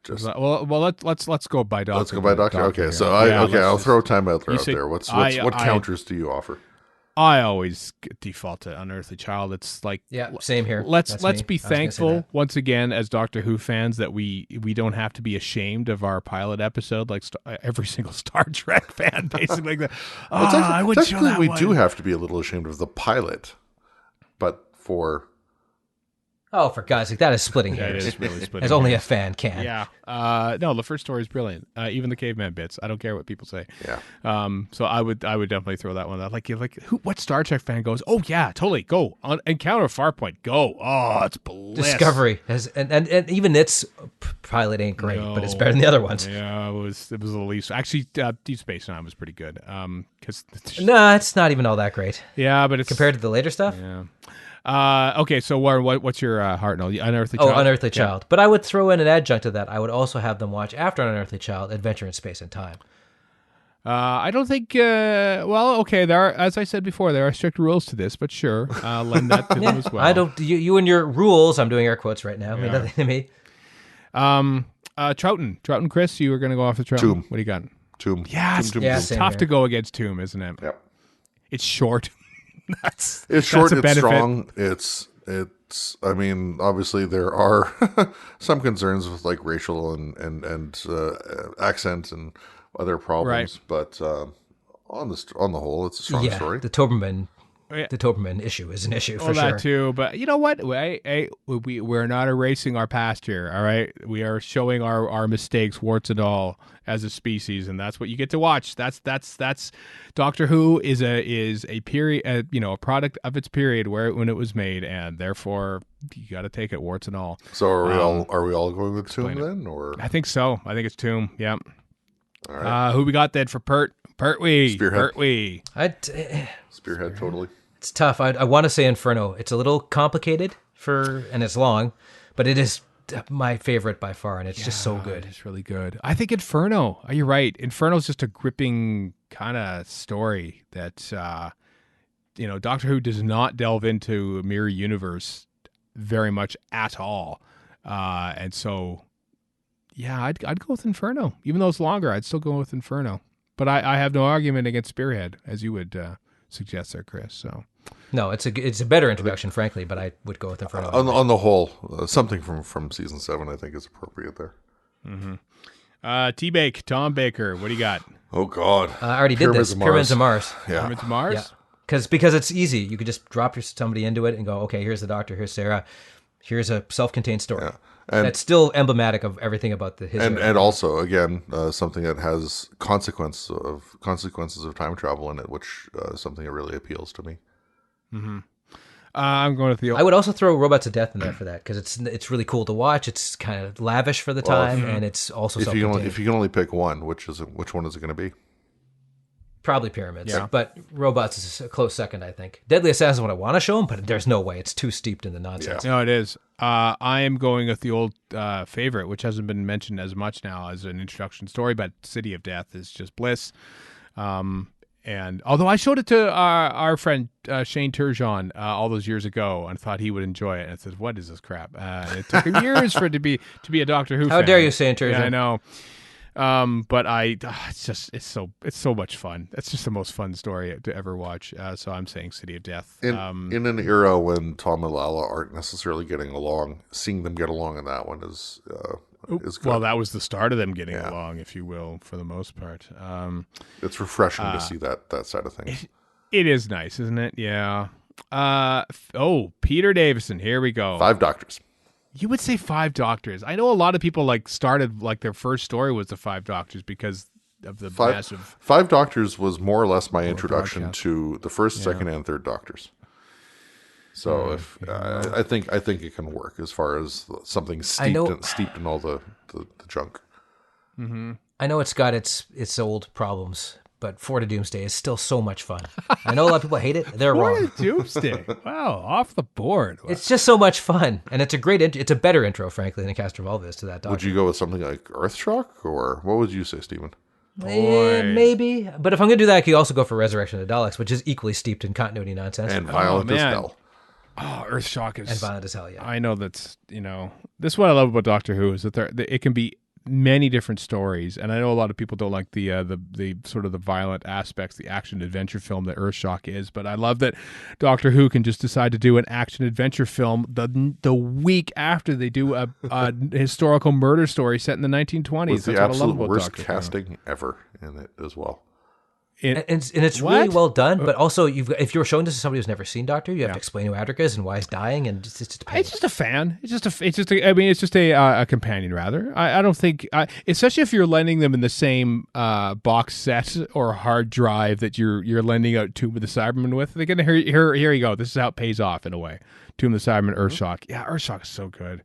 Let's go by Doctor. Let's go by Doctor. Okay, so I'll throw Time Adler out there. What counters do you offer? I always default to Unearthly Child. It's like same here. Let's be thankful once again as Doctor Who fans that we don't have to be ashamed of our pilot episode like every single Star Trek fan basically. Technically, we do have to be a little ashamed of the pilot, but for. Oh, for God's sake, that is splitting hairs. It is really splitting as only a fan can. Yeah. No, the first story is brilliant. Even the caveman bits. I don't care what people say. Yeah. So I would definitely throw that one out. What Star Trek fan goes, oh yeah, totally, go. Encounter Farpoint, go. Oh, it's bliss. Discovery has and even its pilot ain't great, but it's better than the other ones. Yeah, it was the least. Actually, Deep Space Nine was pretty good. No, it's not even all that great. Yeah, but it's compared to the later stuff. Yeah. Okay, so Warren, what's your heart note? Unearthly Child? Oh, Unearthly Child. But I would throw in an adjunct to that. I would also have them watch, after Unearthly Child, Adventure in Space and Time. I don't think, okay, there are, as I said before, there are strict rules to this, but sure, lend that to them as well. I don't, you and your rules, I'm doing air quotes right now, mean nothing to me. Troughton, Chris, you were going to go off the Troughton. Tomb. What do you got? Tomb. Yeah, it's tough to go against Tomb, isn't it? Yep. It's short. It's short, it's strong, it's I mean, obviously there are some concerns with like racial and accent and other problems, but on the whole, it's a strong story. The Toberman issue is an issue for sure. That too, but you know what? We're not erasing our past here. All right, we are showing our mistakes, warts and all, as a species, and that's what you get to watch. That's Doctor Who is a period, a product of its period when it was made, and therefore you got to take it, warts and all. So are we all going with Tomb then, or I think so. I think it's Tomb. Yeah. All right. Who we got then for Pertwee? Spearhead. Spearhead, totally. It's tough. I want to say Inferno. It's a little complicated and it's long, but it is my favorite by far, and it's just so good. It's really good. I think Inferno. You're right. Inferno's just a gripping kind of story that Doctor Who does not delve into a mirror universe very much at all, and so I'd go with Inferno. Even though it's longer, I'd still go with Inferno. But I have no argument against Spearhead, as you would suggest there, Chris. So. No, it's a better introduction, frankly, but I would go with Inferno. On the whole, something from season 7, I think, is appropriate there. Mm-hmm. T-Bake, Tom Baker, what do you got? Oh, God. I already did this. Pyramids of Mars. Yeah. Pyramids of Mars? Yeah. Because it's easy. You could just drop somebody into it and go, okay, here's the Doctor, here's Sarah, here's a self-contained story. Yeah. And that's still emblematic of everything about the history. And also, again, something that has consequences of time travel in it, which is something that really appeals to me. Mm-hmm. I'm going with the. I would also throw Robots of Death in there for that, because it's really cool to watch. It's kind of lavish for the time, and it's also if you can only pick one, which one is it going to be? Probably Pyramids, but Robots is a close second, I think. Deadly Assassin is what I want to show them, but there's no way. It's too steeped in the nonsense. Yeah. No, it is. I am going with the old favorite, which hasn't been mentioned as much now as an introduction story, but City of Death is just bliss. And although I showed it to our friend Shane Turgeon all those years ago and thought he would enjoy it, and I said, "What is this crap?" It took him years for it to be a Doctor Who fan. How dare you, Shane Turgeon? Yeah, I know. But it's so much fun. It's just the most fun story to ever watch. So I'm saying City of Death. In an era when Tom and Lala aren't necessarily getting along, seeing them get along in that one is good. Well, that was the start of them getting along, if you will, for the most part. It's refreshing to see that side of things. It is nice, isn't it? Yeah. Peter Davison. Here we go. 5 Doctors. You would say 5 Doctors. I know a lot of people started their first story was the 5 Doctors because of the massive. 5 Doctors was more or less my introduction to the first, second, and third Doctors. So I think it can work as far as something steeped in all the junk. Mm-hmm. I know it's got its old problems, but Fort of Doomsday is still so much fun. I know a lot of people hate it. They're Fort wrong. of Doomsday. Wow, off the board. Wow. It's just so much fun, and it's a great. It's a better intro, frankly, than Castrovalva is to that Doctor. Would you go with something like Earthshock, or what would you say, Stephen? Maybe, but if I'm going to do that, I could also go for Resurrection of the Daleks, which is equally steeped in continuity nonsense. And Violent as man. Hell. Oh, Earthshock is... And Violent as Hell, yeah. I know that's, this is what I love about Doctor Who, is that it can be many different stories, and I know a lot of people don't like the sort of the violent aspects, the action adventure film that Earthshock is, but I love that Doctor Who can just decide to do an action adventure film the week after they do a historical murder story set in the 1920s. With the That's what I love absolute about worst Doctor casting ever in it as well. And it's What? really well done, but also if you're showing this to somebody who's never seen Doctor, you have to explain who Adric is and why he's dying, and it's just a pain. It's just a fan. It's just a companion, rather. I don't think, especially if you're lending them in the same box set or hard drive that you're lending out Tomb of the Cybermen with. They're gonna here you go. This is how it pays off in a way. Tomb of the Cybermen, Earthshock. Yeah, Earthshock is so good.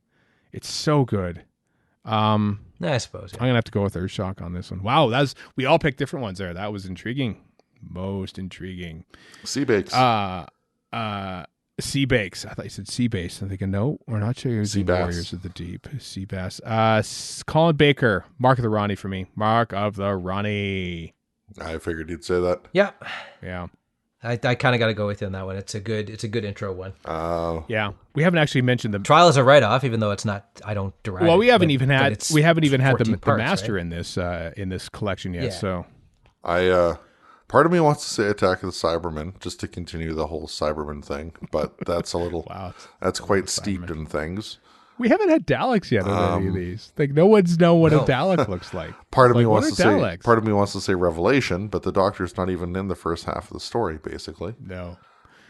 It's so good. I suppose. Yeah. I'm gonna have to go with Earthshock on this one. Wow, we all picked different ones there. That was intriguing. Most intriguing. Seabakes. Seabakes. I thought you said Seabase. I'm thinking, no, we're not sure. Sea The bass. Warriors of the Deep. Seabass. Colin Baker. Mark of the Ronnie for me. Mark of the Ronnie. I figured you'd say that. Yeah. Yeah. I kind of got to go with you on that one. It's a good intro one. Yeah. We haven't actually mentioned the Trial is a write-off, even though it's not. I don't derive. Well, we it, haven't but- even but had it's the 14 parts, master right? in this collection yet. Yeah. So Part of me wants to say Attack of the Cybermen just to continue the whole Cyberman thing, but that's a little Wow. that's quite steeped in things. we haven't had Daleks yet on any of these. Like no one's known what No. a Dalek looks like. Part of me Like, what wants to are say Daleks? part of me wants to say Revelation, but the Doctor's not even in the first half of the story, basically. No.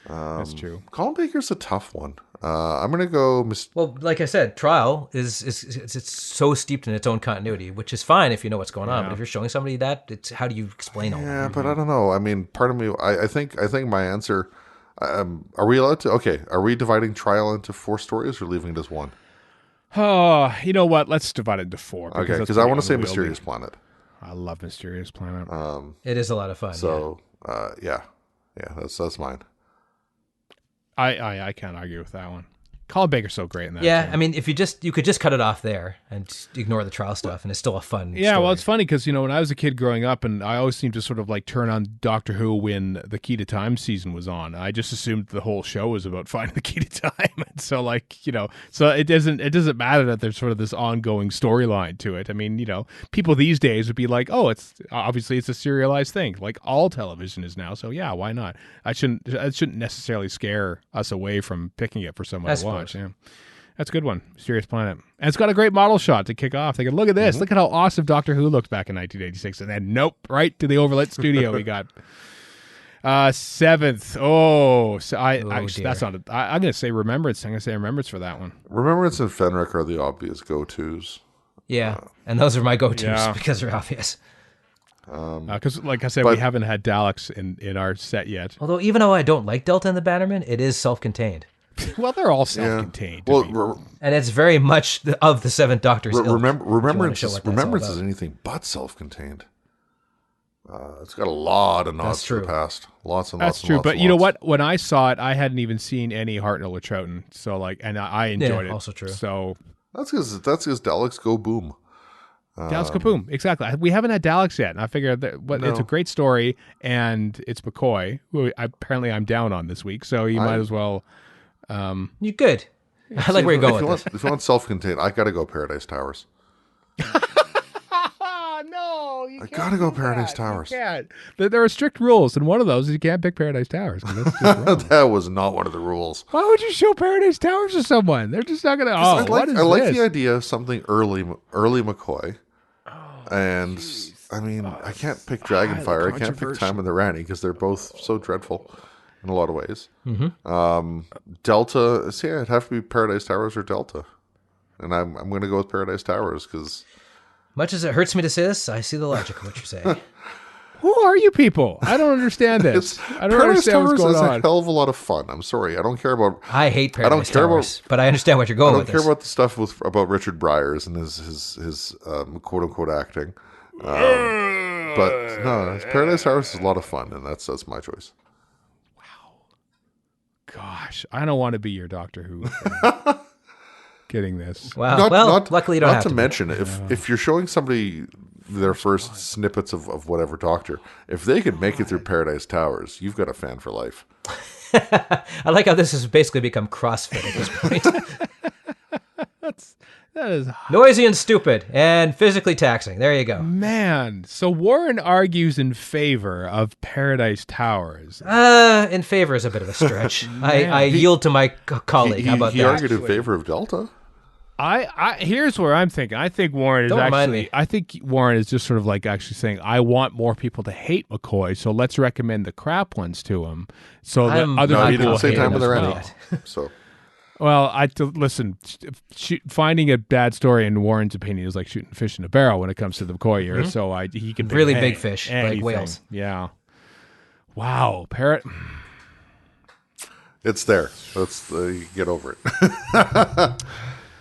That's true. Colin Baker's a tough one. I'm gonna go. Well, like I said, Trial is it's so steeped in its own continuity, which is fine if you know what's going on. But if you're showing somebody that, it's how do you explain all Yeah, that? but I don't know. I mean, part of me. I think my answer. Are we allowed to? Okay, are we dividing Trial into 4 stories or leaving it as 1? Oh, you know what? Let's divide it into 4. Okay, that's because I pretty want to say unwieldy. Mysterious Planet. I love Mysterious Planet. It is a lot of fun. So yeah, that's mine. I can't argue with that one. Colin Baker's so great in that. Yeah, too. I mean, if you could just cut it off there and just ignore the Trial stuff, and it's still a fun. Yeah, story. well, it's funny because, when I was a kid growing up, and I always seemed to sort of like turn on Doctor Who when the Key to Time season was on. I just assumed the whole show was about finding the key to time. And so so it doesn't matter that there's sort of this ongoing storyline to it. I mean, people these days would be like, oh, it's a serialized thing. Like all television is now. So yeah, why not? It shouldn't necessarily scare us away from picking it for someone to watch. Yeah. That's a good one. Mysterious Planet. And it's got a great model shot to kick off. They can look at this. Look at how awesome Doctor Who looked back in 1986. And then, nope, right to the overlit studio we got. 7th. Oh, so dear. that's not. I'm going to say Remembrance. I'm going to say Remembrance for that one. Remembrance and Fenric are the obvious go-tos. Yeah, and those are my go-tos Yeah. because they're obvious. Because, like I said, we haven't had Daleks in our set yet. Although, even though I don't like Delta and the Bannerman, it is self-contained. Well, they're all self-contained. to me. Well, And it's very much of the Seventh Doctor's ilk, if you wanna Remembrance show what that's all Remembrance is about. anything but self-contained. It's got a lot of nods That's to the true. past. Lots and That's lots. true, and but lots you know and lots. what? When I saw it, I hadn't even seen any Hartnell or Troughton, so and I enjoyed it. also true. So That's because Daleks go boom. Daleks Kaboom, exactly. We haven't had Daleks yet, and I figured that it's a great story, and it's McCoy, who apparently I'm down on this week, so you might as well. You good? I like where you're going with this. If you want self-contained, I gotta go Paradise Towers. No, you I gotta go Paradise Towers. You can't. There are strict rules, and one of those is you can't pick Paradise Towers. 'Cause that's just wrong. That was not one of the rules. Why would you show Paradise Towers to someone? They're just not going to. I Oh, what is I like this? the idea of something early McCoy. And I mean, I can't pick Dragonfire. I can't pick Time of the Rani because they're both so dreadful in a lot of ways. Delta, see, it'd have to be Paradise Towers or Delta, and I'm going to go with Paradise Towers because Much as it hurts me to say this, I see the logic of what you're saying. Who are you people? I don't understand this. I don't Paradise understand Towers what's going is a on. hell of a lot of fun. I'm sorry, I don't care about. I hate Paradise care about- Towers, but I understand what you're I going don't with care this. about the stuff about Richard Bryars and his quote unquote acting. But no, Paradise Towers is a lot of fun, and that's my choice. Gosh, I don't want to be your Doctor Who. Getting this. Wow. Luckily you don't have to. Not to mention, if you're showing somebody their first snippets of whatever Doctor, if they could make it through Paradise Towers, you've got a fan for life. I like how this has basically become CrossFit at this point. That is noisy and stupid and physically taxing. There you go. Man, so Warren argues in favor of Paradise Towers. In favor is a bit of a stretch. I yield to my colleague. How about he that? argued in favor of Delta. Here's where I'm thinking. I think Warren is just sort of like actually saying, I want more people to hate McCoy, so let's recommend the crap ones to him, so that other people he didn't will say hate time him with as their well. enemy. So. Well, listen. Finding a bad story in Warren's opinion is like shooting fish in a barrel when it comes to the McCoy year. So he can really big fish, like whales. Yeah. Wow, It's there. Let's get over it.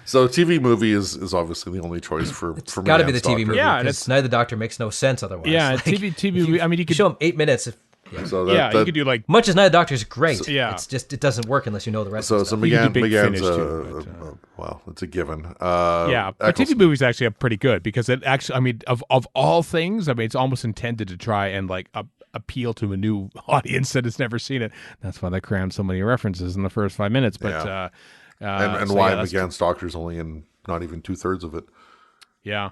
So TV movie is obviously the only choice for me. Got to be the TV movie. Yeah, because Night of the Doctor makes no sense otherwise. Yeah, like, TV movie. I mean, you could show him 8 minutes. So you could do like much as Night of the Doctor is great. It's just it doesn't work unless you know the rest. So of the stuff. McGann's too, well, it's a given. Yeah, but TV movies actually are pretty good because it actually, I mean, of all things, I mean, it's almost intended to try and like appeal to a new audience that has never seen it. That's why they crammed so many references in the first 5 minutes. But why McGann's Doctor's only in not even 2/3 of it. Yeah.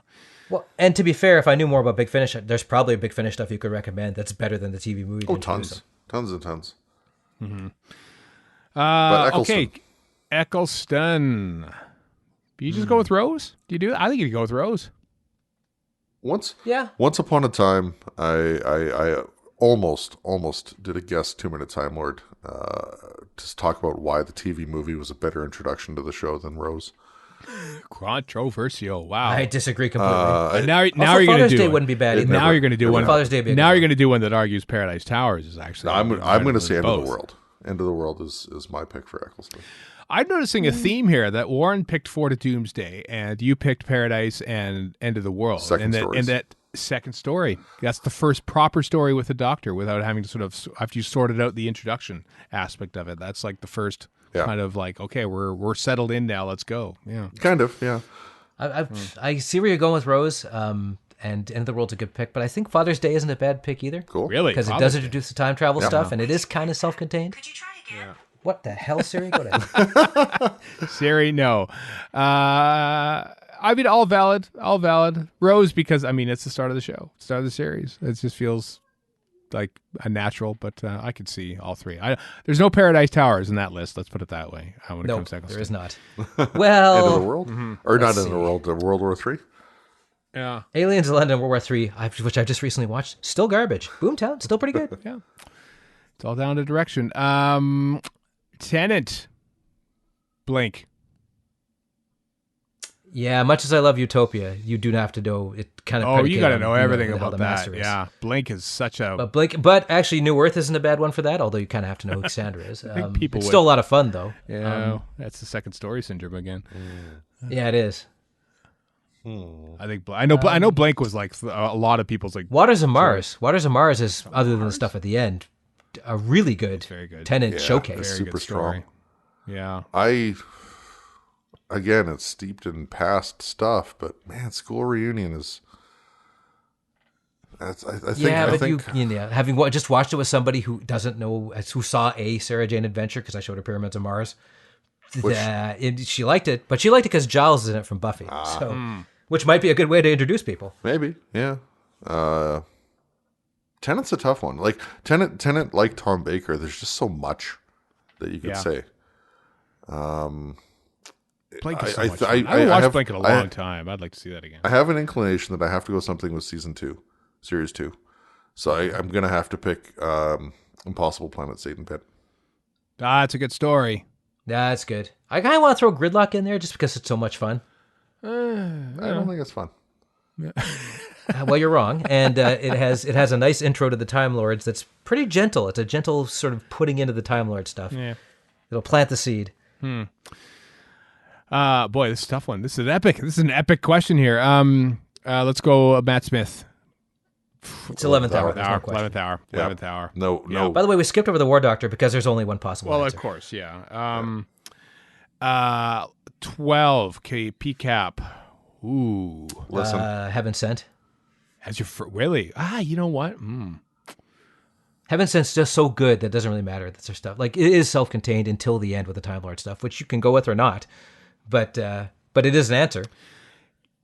Well, and to be fair, if I knew more about Big Finish, there's probably a Big Finish stuff you could recommend that's better than the TV movie. Oh, tons and tons. Mm-hmm. But okay, Eccleston. Do you just go with Rose? Do you do that? I think you go with Rose. Once upon a time, I almost did a guess 2 Minute Time Lord to talk about why the TV movie was a better introduction to the show than Rose. Controversial. Wow. I disagree completely. Now you're Father's going to do Day it. wouldn't be bad either. Now you're going to do one. Father's Day. Now you're going to do one that argues Paradise Towers is actually. I'm going to say End of the World. End of the World is my pick for Eccleston. I'm noticing a theme here that Warren picked Four to Doomsday, and you picked Paradise and End of the World. And that second story. That's the first proper story with the Doctor without having to sort of, after you sorted out the introduction aspect of it. That's like the first kind of like, okay, we're settled in now. Let's go. Yeah. Kind of. Yeah. I see where you're going with Rose. And End of the World's a good pick, but I think Father's Day isn't a bad pick either. Cool. Really? Because it does introduce the time travel stuff, and it is kind of self-contained. Could you try again? Yeah. What the hell, Siri? Go ahead. Siri, no. I mean, all valid. Rose, because, I mean, it's the start of the show, start of the series. It just feels like a natural, but I could see all three. There's no Paradise Towers in that list, let's put it that way. When it comes to there is not. Well... End of the World? Mm-hmm. Or not End of the World, World War III? Yeah. Aliens in London, World War III, which I just recently watched. Still garbage. Boomtown, still pretty good. Yeah. It's all down to direction. Tennant. Blink. Yeah, much as I love Utopia, you do have to know it kind of. Oh, you got to know everything about that. Yeah, Blink is such a. But actually, New Earth isn't a bad one for that. Although you kind of have to know who Cassandra is. It's still a lot of fun, though. Yeah, that's the second story syndrome again. Yeah, it is. I think I know Blink was like a lot of people's like. Waters of Mars. Waters of Mars is, other than the stuff at the end, a really good, very good Tennant showcase. It's super strong. Yeah. Again, it's steeped in past stuff, but man, School Reunion is. I think, having just watched it with somebody who doesn't know, who saw a Sarah Jane Adventure because I showed her Pyramids of Mars, she liked it, but she liked it because Giles is in it from Buffy, which might be a good way to introduce people. Maybe, yeah. Tennant's a tough one. Like Tennant, like Tom Baker, there's just so much that you could say. Blink is so much fun. I haven't watched Blink in a long time. I'd like to see that again. I have an inclination that I have to go something with series 2. So I'm going to have to pick Impossible Planet Satan Pit. It's a good story. Yeah, it's good. I kind of want to throw Gridlock in there just because it's so much fun. I don't think it's fun. Well, you're wrong, and it has a nice intro to the Time Lords that's pretty gentle. It's a gentle sort of putting into the Time Lord stuff. Yeah. It'll plant the seed. Boy, this is a tough one. This is epic. This is an epic question here. Let's go Matt Smith. It's 11th hour. There's no question. 11th hour. Yeah. 11th hour. No. By the way, we skipped over the War Doctor because there's only one possible Well, answer. of course, yeah. 12. Okay, PCAP. Ooh. Listen. Heaven Sent. As your really? You know what? Heaven Sent's just so good that it doesn't really matter. That's their stuff. Like, it is self-contained until the end with the Time Lord stuff, which you can go with or not. But it is an answer.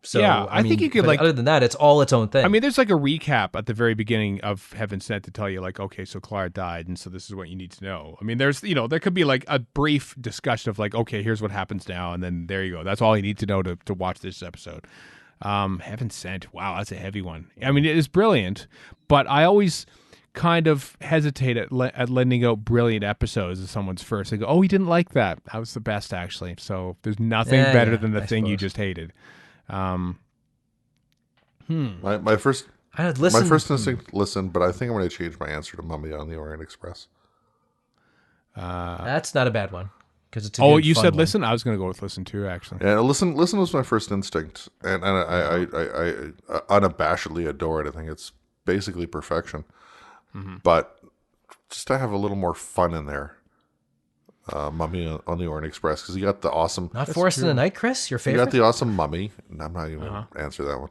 So, yeah, I think you could, like, other than that, it's all its own thing. I mean, there's like a recap at the very beginning of Heaven Sent to tell you, like, okay, so Clara died, and so this is what you need to know. I mean, there's, there could be like a brief discussion of like, okay, here's what happens now, and then there you go. That's all you need to know to watch this episode. Heaven Sent, wow, that's a heavy one. I mean, it is brilliant, but I always kind of hesitate at lending out brilliant episodes as someone's first. They go, oh, he didn't like that. That was the best, actually. So there's nothing better than the thing you just hated. My first instinct, listen, but I think I'm going to change my answer to Mummy on the Orient Express. That's not a bad one because it's. You said listen. I was going to go with listen too, actually. Yeah, listen was my first instinct, and I unabashedly adore it. I think it's basically perfection, but just to have a little more fun in there. Mummy on the Orient Express, because you got the awesome. Not Forest in the Night, Chris. Your favorite. You got the awesome Mummy. I'm not even going to answer that one.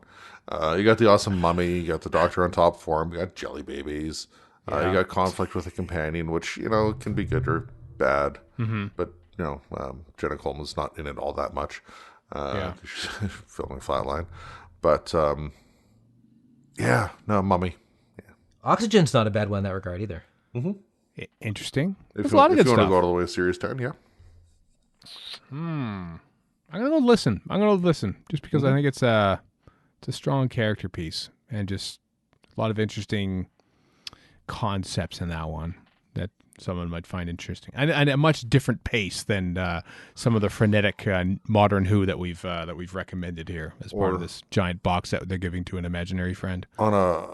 You got the awesome Mummy. You got the Doctor on top form. You got Jelly Babies. You got conflict with a companion, which can be good or bad. But Jenna Coleman's not in it all that much. She's filming Flatline. But Mummy. Yeah. Oxygen's not a bad one in that regard either. Interesting. If a lot of good you want stuff. to go all the way to Series 10, yeah. I'm gonna go listen. Just because I think it's a strong character piece and just a lot of interesting concepts in that one that someone might find interesting, and a much different pace than some of the frenetic modern Who that we've recommended here as part of this giant box set they're giving to an imaginary friend. On a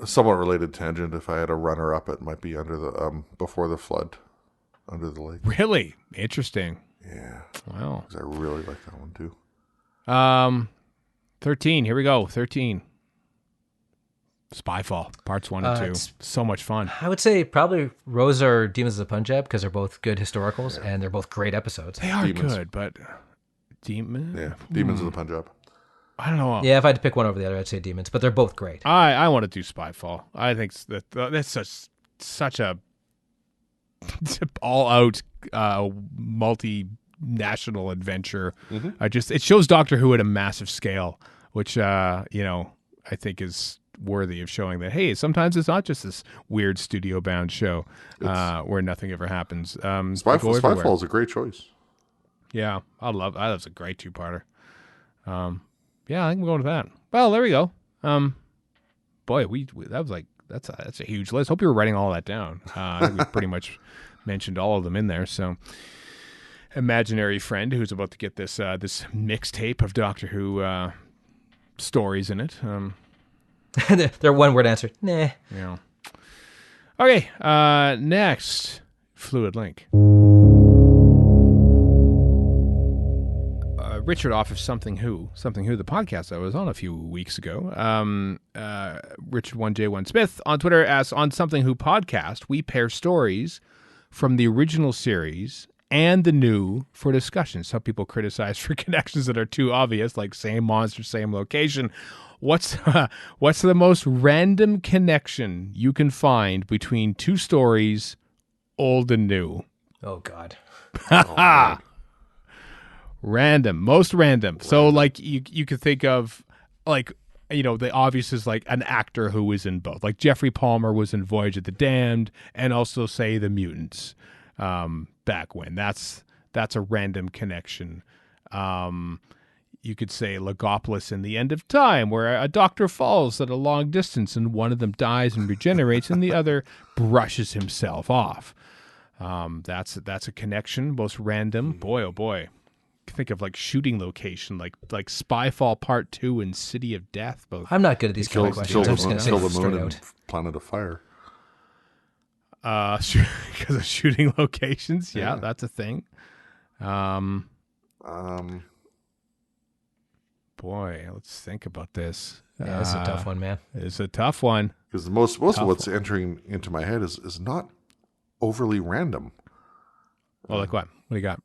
somewhat related tangent, if I had a runner-up, it might be under the Before the Flood, Under the Lake. Really interesting. Yeah. Wow. Because I really like that one too. 13. Here we go. 13. Spyfall, parts 1 and 2. So much fun. I would say probably Rosa or Demons of the Punjab because they're both good historicals and they're both great episodes. They are good, but Demons of the Punjab. I don't know. Yeah, if I had to pick one over the other, I'd say Demons, but they're both great. I want to do Spyfall. I think that's such a all-out multinational adventure. It shows Doctor Who at a massive scale, which I think is worthy of showing that, hey, sometimes it's not just this weird studio-bound show where nothing ever happens. Spyfall is a great choice. Yeah, I love that. That's a great two-parter. Yeah, I think we're going with that. Well, there we go. Boy, that's a huge list. Hope you were writing all that down. I think we pretty much mentioned all of them in there. So, imaginary friend who's about to get this mixtape of Doctor Who stories in it. They're one-word answer. Nah. Yeah. Okay. Next, Fluid Link. Richard off of Something Who, the podcast I was on a few weeks ago. Richard 1J1 Smith on Twitter asks, on Something Who podcast, we pair stories from the original series and the new for discussion. Some people criticize for connections that are too obvious, like same monster, same location. What's the most random connection you can find between two stories, old and new? Oh, God. Most random. So, like, you could think of, like, the obvious is, like, an actor who was in both. Like, Jeffrey Palmer was in Voyage of the Damned and also, say, The Mutants back when. That's a random connection. You could say Logopolis in The End of Time, where a doctor falls at a long distance and one of them dies and regenerates and the other brushes himself off. That's a connection, most random. Boy, oh boy. Think of like shooting location, like Spyfall Part 2 and City of Death. Both. I'm not good at these kind of questions. I'm just going to say Kill the straight Moon out. and Planet of Fire. Because of shooting locations. Yeah, that's a thing. boy, let's think about this. Yeah, this is a tough one, man. It's a tough one. Because most of what's entering into my head is not overly random. Well, like what? What do you got?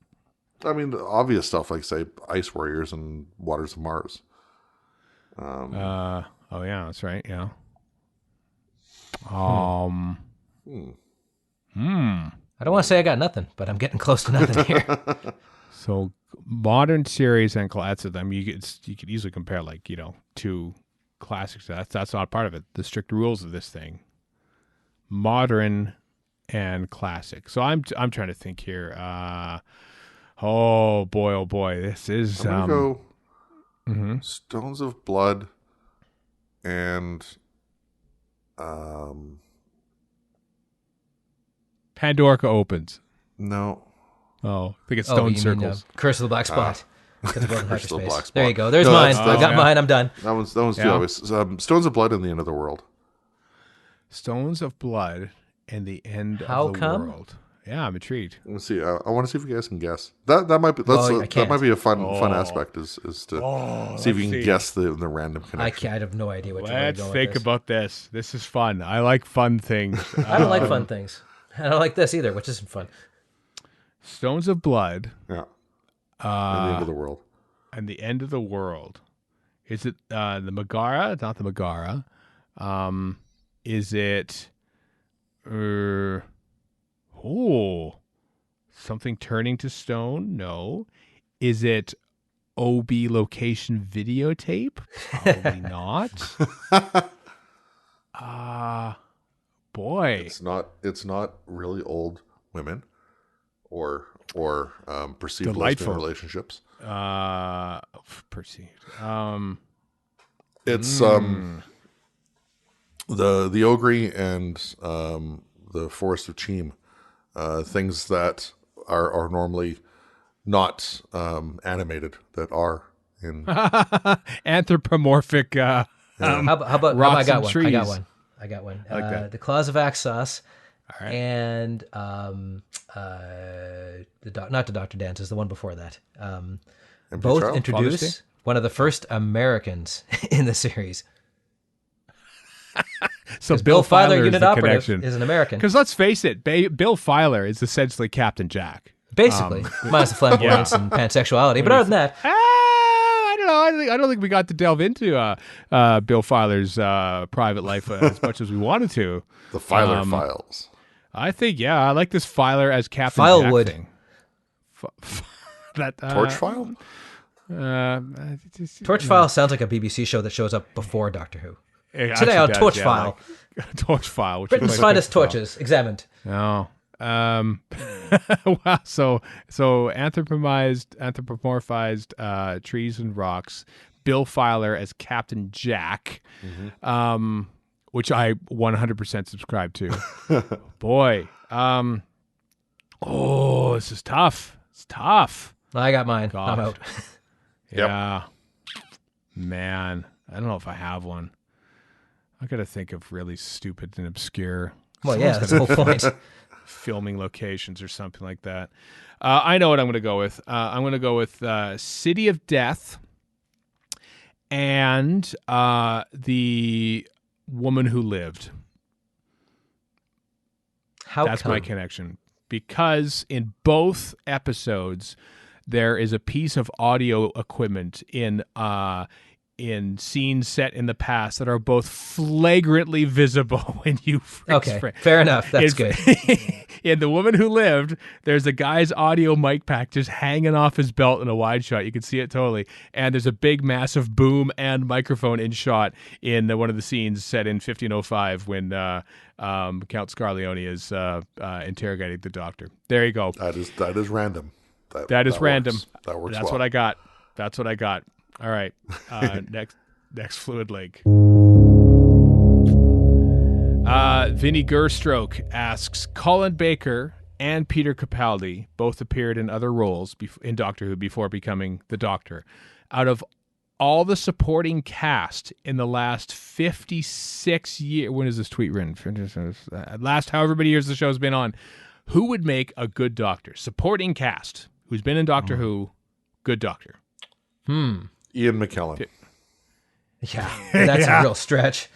I mean, the obvious stuff like, say, Ice Warriors and Waters of Mars. Oh yeah, that's right. Yeah. I don't want to say I got nothing, but I'm getting close to nothing here. So modern series and classics. I mean, you could easily compare two classics. That's not part of it. The strict rules of this thing. Modern and classic. So I'm trying to think here. Oh boy, this is. I'm gonna go Stones of Blood and Pandora opens. No. Oh, I think it's Stone Circles. Curse of the Black Spot. Curse of the Black Spot. There you go. There's mine. I got mine. I'm done. That one's too obvious. Stones of Blood and the End of the World. Stones of Blood and the End How of the come? World. Yeah, I'm intrigued. Let's see. I want to see if you guys can guess. That might be that might be a fun aspect is to see if you can guess the random connection. I have no idea what you're Let's going think with about this. This is fun. I like fun things. I don't like fun things. I don't like this either, which isn't fun. Stones of Blood. Yeah. And the End of the World. And the End of the World. Is it the Megara? It's not the Megara. Is it? Something turning to stone? No. Is it OB location videotape? Probably not. Boy. It's not really old women or perceived Delightful. lesbian relationships. Perceived. It's the Ogre and the Forest of Cheam, things that are normally not animated that are in Anthropomorphic. How about I got one. Trees. I got one. I like that. The Claws of Axos. All right. And not the Dr. Dances, the one before that. Both Child? introduce one of the first Americans in the series. So Bill Filer, is unit the operative, connection. is an American. Because let's face it, Bill Filer is essentially Captain Jack. Basically, minus the flamboyance and pansexuality. But other than that, I don't know. I don't think we got to delve into Bill Filer's private life as much as we wanted to. the Filer Files. I think, I like this Filer as Captain Filewood. Jack thing. Torch File? Torch File sounds like a BBC show that shows up before Doctor Who. It Today on actually does, Torch File. like Torch File. Which Britain's is like finest torches, examined. No. Wow. So anthropomorphized trees and rocks. Bill Filer as Captain Jack, which I 100% subscribe to. Boy. This is tough. It's tough. I got mine. God. I'm out. Yeah. Man, I don't know if I have one. I got to think of really stupid and obscure. Well, yeah, that's the whole point. Filming locations or something like that. I know what I'm going to go with. I'm going to go with City of Death and The Woman Who Lived. That's my connection. Because in both episodes, there is a piece of audio equipment in scenes set in the past that are both flagrantly visible when you freeze Okay, frame. fair enough. That's good. In The Woman Who Lived, there's a guy's audio mic pack just hanging off his belt in a wide shot. You can see it totally. And there's a big, massive boom and microphone in shot in one of the scenes set in 1505 when Count Scarleone is interrogating the Doctor. There you go. That is random. That is random. Works. That works. That's well. what I got. That's what I got. All right. Next fluid link. Vinny Gerstroke asks, Colin Baker and Peter Capaldi both appeared in other roles in Doctor Who before becoming the Doctor. Out of all the supporting cast in the last 56 years, when is this tweet written? Last however many years the show's been on, who would make a good Doctor? Supporting cast who's been in Doctor Who, good Doctor. Ian McKellen. Yeah, that's a real stretch.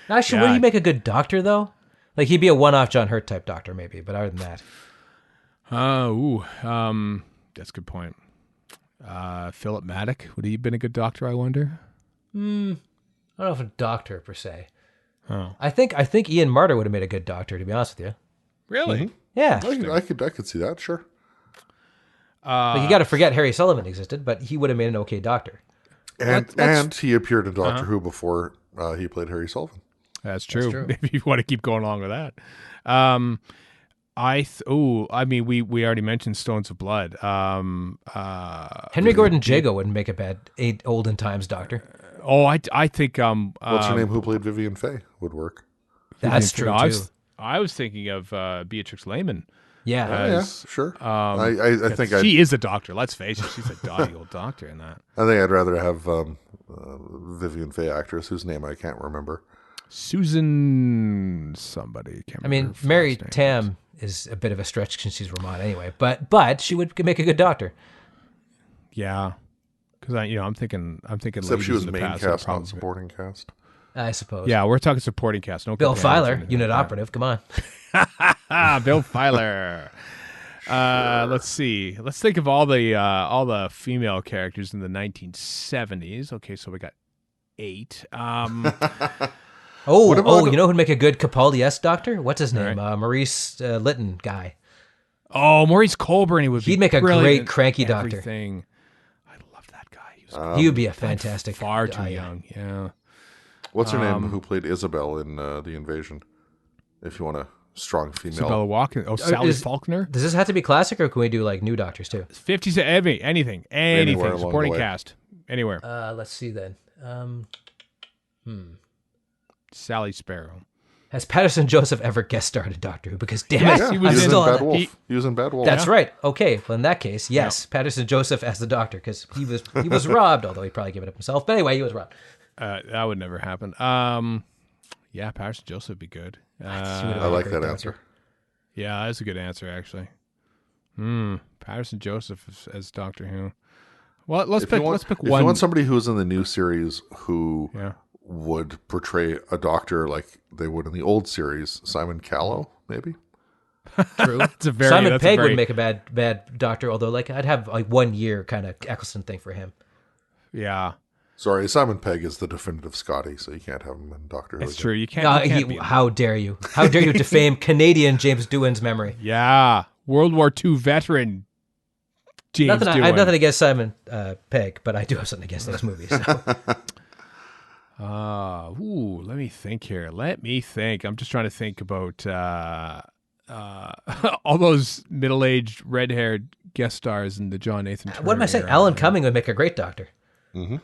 Actually, would he make a good doctor, though? Like, he'd be a one-off John Hurt type doctor, maybe, but other than that. That's a good point. Philip Maddock, would he have been a good doctor, I wonder? I don't know if a doctor, per se. Oh. I think Ian Marter would have made a good doctor, to be honest with you. Really? Mm-hmm. Yeah. I could see that, sure. Like, you got to forget Harry Sullivan existed, but he would have made an okay doctor. And he appeared in Doctor Who before he played Harry Sullivan. That's true. If you want to keep going along with that. We already mentioned Stones of Blood. Henry Gordon Jago wouldn't make a bad olden times doctor. I think what's her name? Who played Vivian Faye would work. That's true too. I was thinking of Beatrix Lehman. Yeah, sure. I think she is a doctor. Let's face it, she's a dotty old doctor in that. I think I'd rather have Vivian Faye actress whose name I can't remember. Susan somebody. I mean, Mary Tam is a bit of a stretch since she's Vermont anyway, but she would make a good doctor. Yeah, because I'm thinking. Except she was main cast, not supporting cast. I suppose. Yeah, we're talking supporting cast. No, Bill Filer, unit operative. Come on. Bill Filer. Let's see. Let's think of all the female characters in the 1970s. Okay, so we got 8. You know who'd make a good Capaldi-esque doctor? What's his name? Right. Maurice Lytton guy. Oh, Maurice Colburn. He'd make a great cranky doctor. I love that guy. He would be a fantastic. Far too young. Yeah. What's her name? Who played Isabel in The Invasion? If you want a strong female. Isabella Walken. Oh, Sally Faulkner. Does this have to be classic, or can we do like new doctors too? 50s, anything. Supporting cast. Anywhere. Let's see then. Sally Sparrow. Has Patterson Joseph ever guest starred in Doctor Who? Because damn it, he was in Bad Wolf. He was in Bad Wolf. That's right. Okay, well in that case, yes, Patterson Joseph as the Doctor, because he was robbed, although he'd probably give it up himself. But anyway, he was robbed. That would never happen. Patterson Joseph would be good. I like that answer. Yeah, that's a good answer, actually. Patterson Joseph as Doctor Who. Well, let's pick one. If you want somebody who's in the new series who would portray a doctor like they would in the old series, Simon Callow, maybe. True. Simon Pegg would make a bad doctor, although like I'd have like 1 year kind of Eccleston thing for him. Yeah. Sorry, Simon Pegg is the definitive Scotty, so you can't have him in Doctor Who. It's true. You can't. How dare you? How dare you defame Canadian James Doohan's memory? Yeah, World War II veteran James Doohan. I have nothing against Simon Pegg, but I do have something against those movies. So. Let me think here. I'm just trying to think about all those middle-aged, red-haired guest stars in the John Nathan Turner What am I saying? era. Alan Cumming would make a great doctor. Mm-hmm.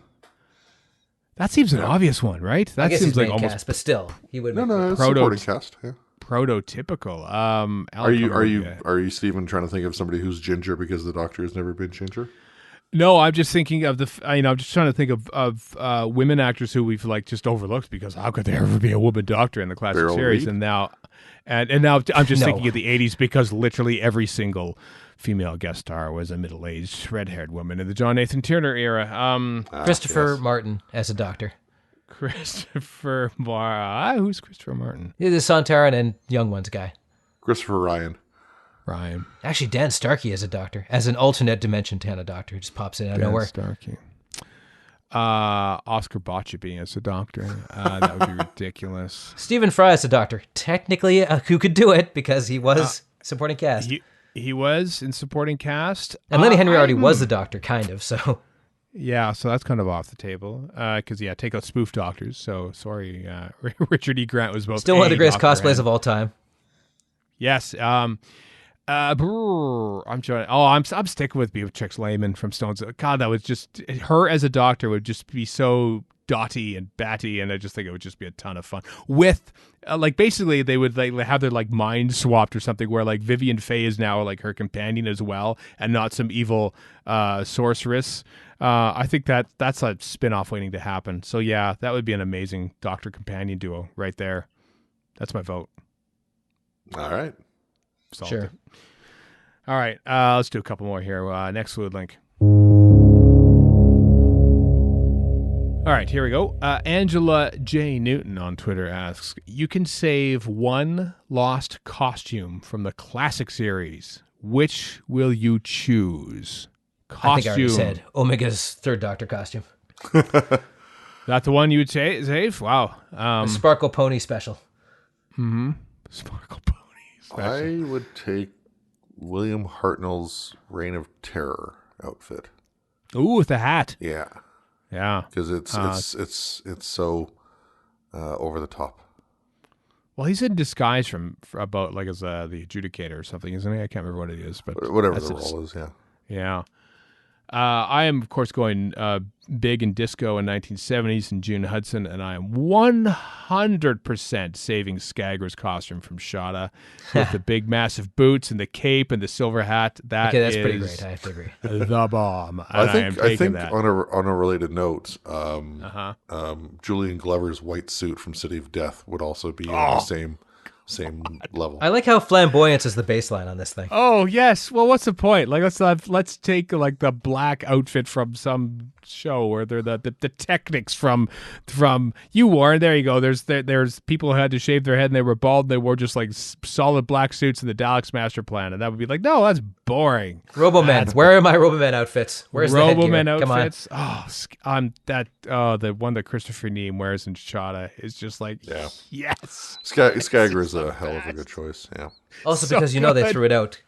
That seems an obvious one, right? That seems like almost cast, but still, he would. No, supporting cast. Yeah. Prototypical. Are you Stephen trying to think of somebody who's ginger because the Doctor has never been ginger? No, I'm just thinking of I'm just trying to think of women actors who we've like just overlooked because how could there ever be a woman doctor in the classic series? And now I'm just thinking of the 80s because literally every single female guest star was a middle-aged, red-haired woman in the John Nathan Turner era. Christopher Martin as a doctor. Christopher Martin. Who's Christopher Martin? He's the Sontaran and Young Ones guy. Christopher Ryan. Actually, Dan Starkey as a doctor, as an alternate dimension Tana doctor, just pops in out of nowhere. Starkey. Oscar Botchaby as a doctor. That would be ridiculous. Stephen Fry as a doctor. Technically, who could do it because he was supporting cast. He was in supporting cast. And Lenny Henry already was the doctor, kind of, so... Yeah, so that's kind of off the table. Because, take out spoof doctors. So, sorry, Richard E. Grant was both still one of the greatest cosplays of all time. Yes. I'm trying. I'm sticking with Beatrix Lehman from Stones. God, that was just... Her as a doctor would just be so dotty and batty, and I just think it would just be a ton of fun. With... basically, they would have their mind swapped or something where Vivian Faye is now her companion as well, and not some evil sorceress. I think that's a spin-off waiting to happen. So yeah, that would be an amazing doctor companion duo right there. That's my vote. All right. Solved sure. it. All right, let's do a couple more here. Next fluid link. All right, here we go. Angela J. Newton on Twitter asks, you can save one lost costume from the classic series. Which will you choose? Costume. I think I already said Omega's Third Doctor costume. That's the one you would save? Wow. The Sparkle Pony special. Sparkle Pony special. I would take William Hartnell's Reign of Terror outfit. Ooh, with the hat. Yeah. Yeah. Because it's so over the top. Well, he's in disguise about like as the adjudicator or something, isn't he? I can't remember what it is, but whatever the role is, yeah. Yeah. I am, of course, going big in disco in 1970s and June Hudson, and I am 100% saving Skagro's costume from Shada with the big, massive boots and the cape and the silver hat. That's pretty great. I have to agree. The bomb. I think that. on a related note, Julian Glover's white suit from City of Death would also be on the same level. I like how flamboyance is the baseline on this thing. Oh yes. Well, what's the point? Like let's take like the black outfit from some show where they're the technics from you wore. There you go. There's people who had to shave their head and they were bald. And they wore just like solid black suits in the Daleks Master Plan, and that would be like, no, that's boring. Robomen. Where are my Robomen outfits? Where's the Robomen headgear? outfits? The one that Christopher Neame wears in Shada is just like, yes. Skagra's a hell of a good choice. Yeah. Also because they threw it out.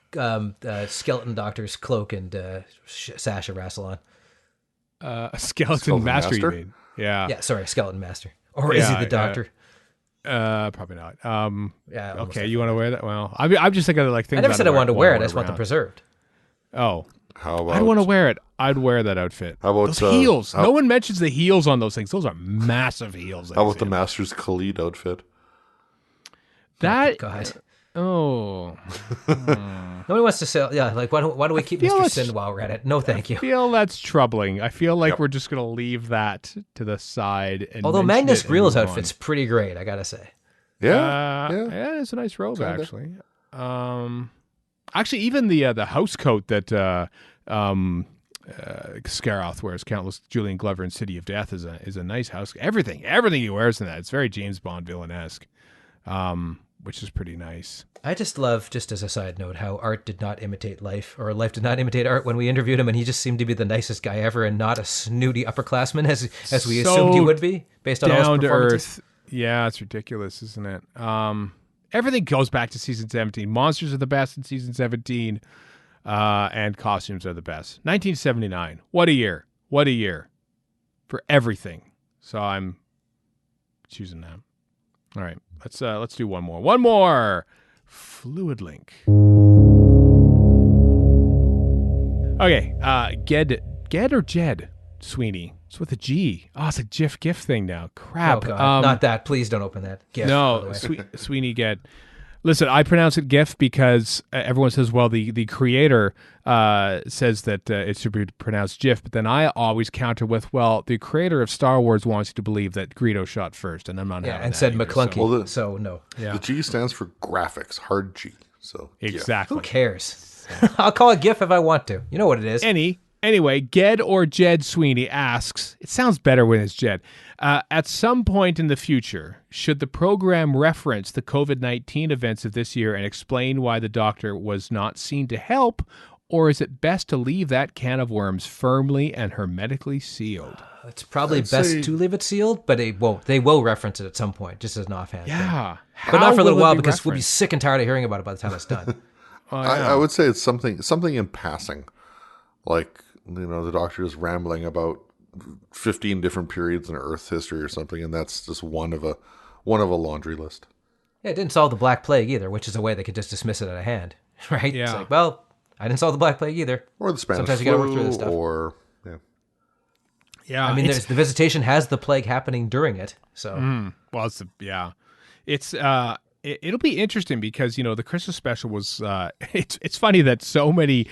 Skeleton Doctor's cloak and sash of Rassilon. Skeleton Master, you mean? Yeah. Yeah, sorry, Skeleton Master. Or is he the Doctor? Probably not. Okay, you want to wear that? Well, I'm just thinking of like things. I never said I wanted to wear it. I just want them preserved. Oh. How about? I'd want to wear it. I'd wear that outfit. How about those heels? No one mentions the heels on those things. Those are massive heels. How about the Master's Khalid outfit? That. God. Oh. Nobody wants to sell. Yeah, like why do we keep Mr. Sin while we're at it? No, thank you. I feel that's troubling. I feel like we're just gonna leave that to the side. And although Magnus Grill's outfit's pretty great, I gotta say. Yeah, it's a nice robe actually. Actually, even the house coat that Scaroth wears, Countless Julian Glover in City of Death, is a nice house. Everything he wears in that, it's very James Bond villain-esque. Which is pretty nice. I just love, just as a side note, how art did not imitate life, or life did not imitate art when we interviewed him, and he just seemed to be the nicest guy ever and not a snooty upperclassman as we assumed he would be, based on all his performances. Down to earth. Yeah, it's ridiculous, isn't it? Everything goes back to season 17. Monsters are the best in season 17, and costumes are the best. 1979. What a year. What a year. For everything. So I'm choosing that. All right. Let's do one more. One more. Fluid Link. Okay. Ged or Jed Sweeney? It's with a G. Oh, it's a GIF thing now. Crap. Oh, God. Not that. Please don't open that. GIF, no, Sweeney Ged. Listen, I pronounce it GIF because everyone says, well, the creator says that it should be pronounced GIF, but then I always counter with, well, the creator of Star Wars wants you to believe that Greedo shot first, and I'm not having that said either, McClunky, so no. Yeah. The G stands for graphics, hard G. So exactly. Who cares? I'll call it GIF if I want to. You know what it is. Anyway, Ged or Jed Sweeney asks, it sounds better when it's Jed, at some point in the future, should the program reference the COVID-19 events of this year and explain why the doctor was not seen to help, or is it best to leave that can of worms firmly and hermetically sealed? It's probably best to leave it sealed, but they will reference it at some point, just as an offhand thing. But not for a little while, because we'll be sick and tired of hearing about it by the time it's done. I would say it's something in passing. Like, the doctor is rambling about 15 different periods in Earth history or something, and that's just one of a laundry list. Yeah, it didn't solve the Black Plague either, which is a way they could just dismiss it out of hand, right? Yeah. It's like, well, I didn't solve the Black Plague either. Or the Spanish Sometimes you got to work through this stuff. Yeah. I mean, the visitation has the plague happening during it, so. Well, it's it'll be interesting because the Christmas special was it's funny that so many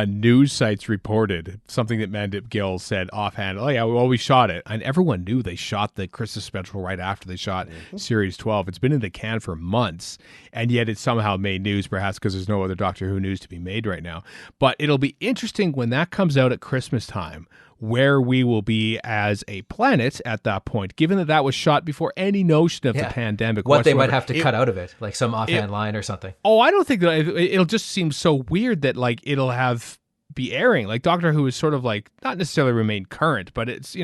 news sites reported something that Mandip Gill said offhand. Oh yeah, well, we shot it, and everyone knew they shot the Christmas special right after they shot Series 12. It's been in the can for months, and yet it somehow made news, perhaps because there's no other Doctor Who news to be made right now. But it'll be interesting when that comes out at Christmas time, where we will be as a planet at that point, given that that was shot before any notion of the pandemic. What they might have to cut out of it, like some offhand line or something. Oh, I don't think that it'll just seem so weird that like it'll be airing. Like Doctor Who is sort of like not necessarily remain current, but it's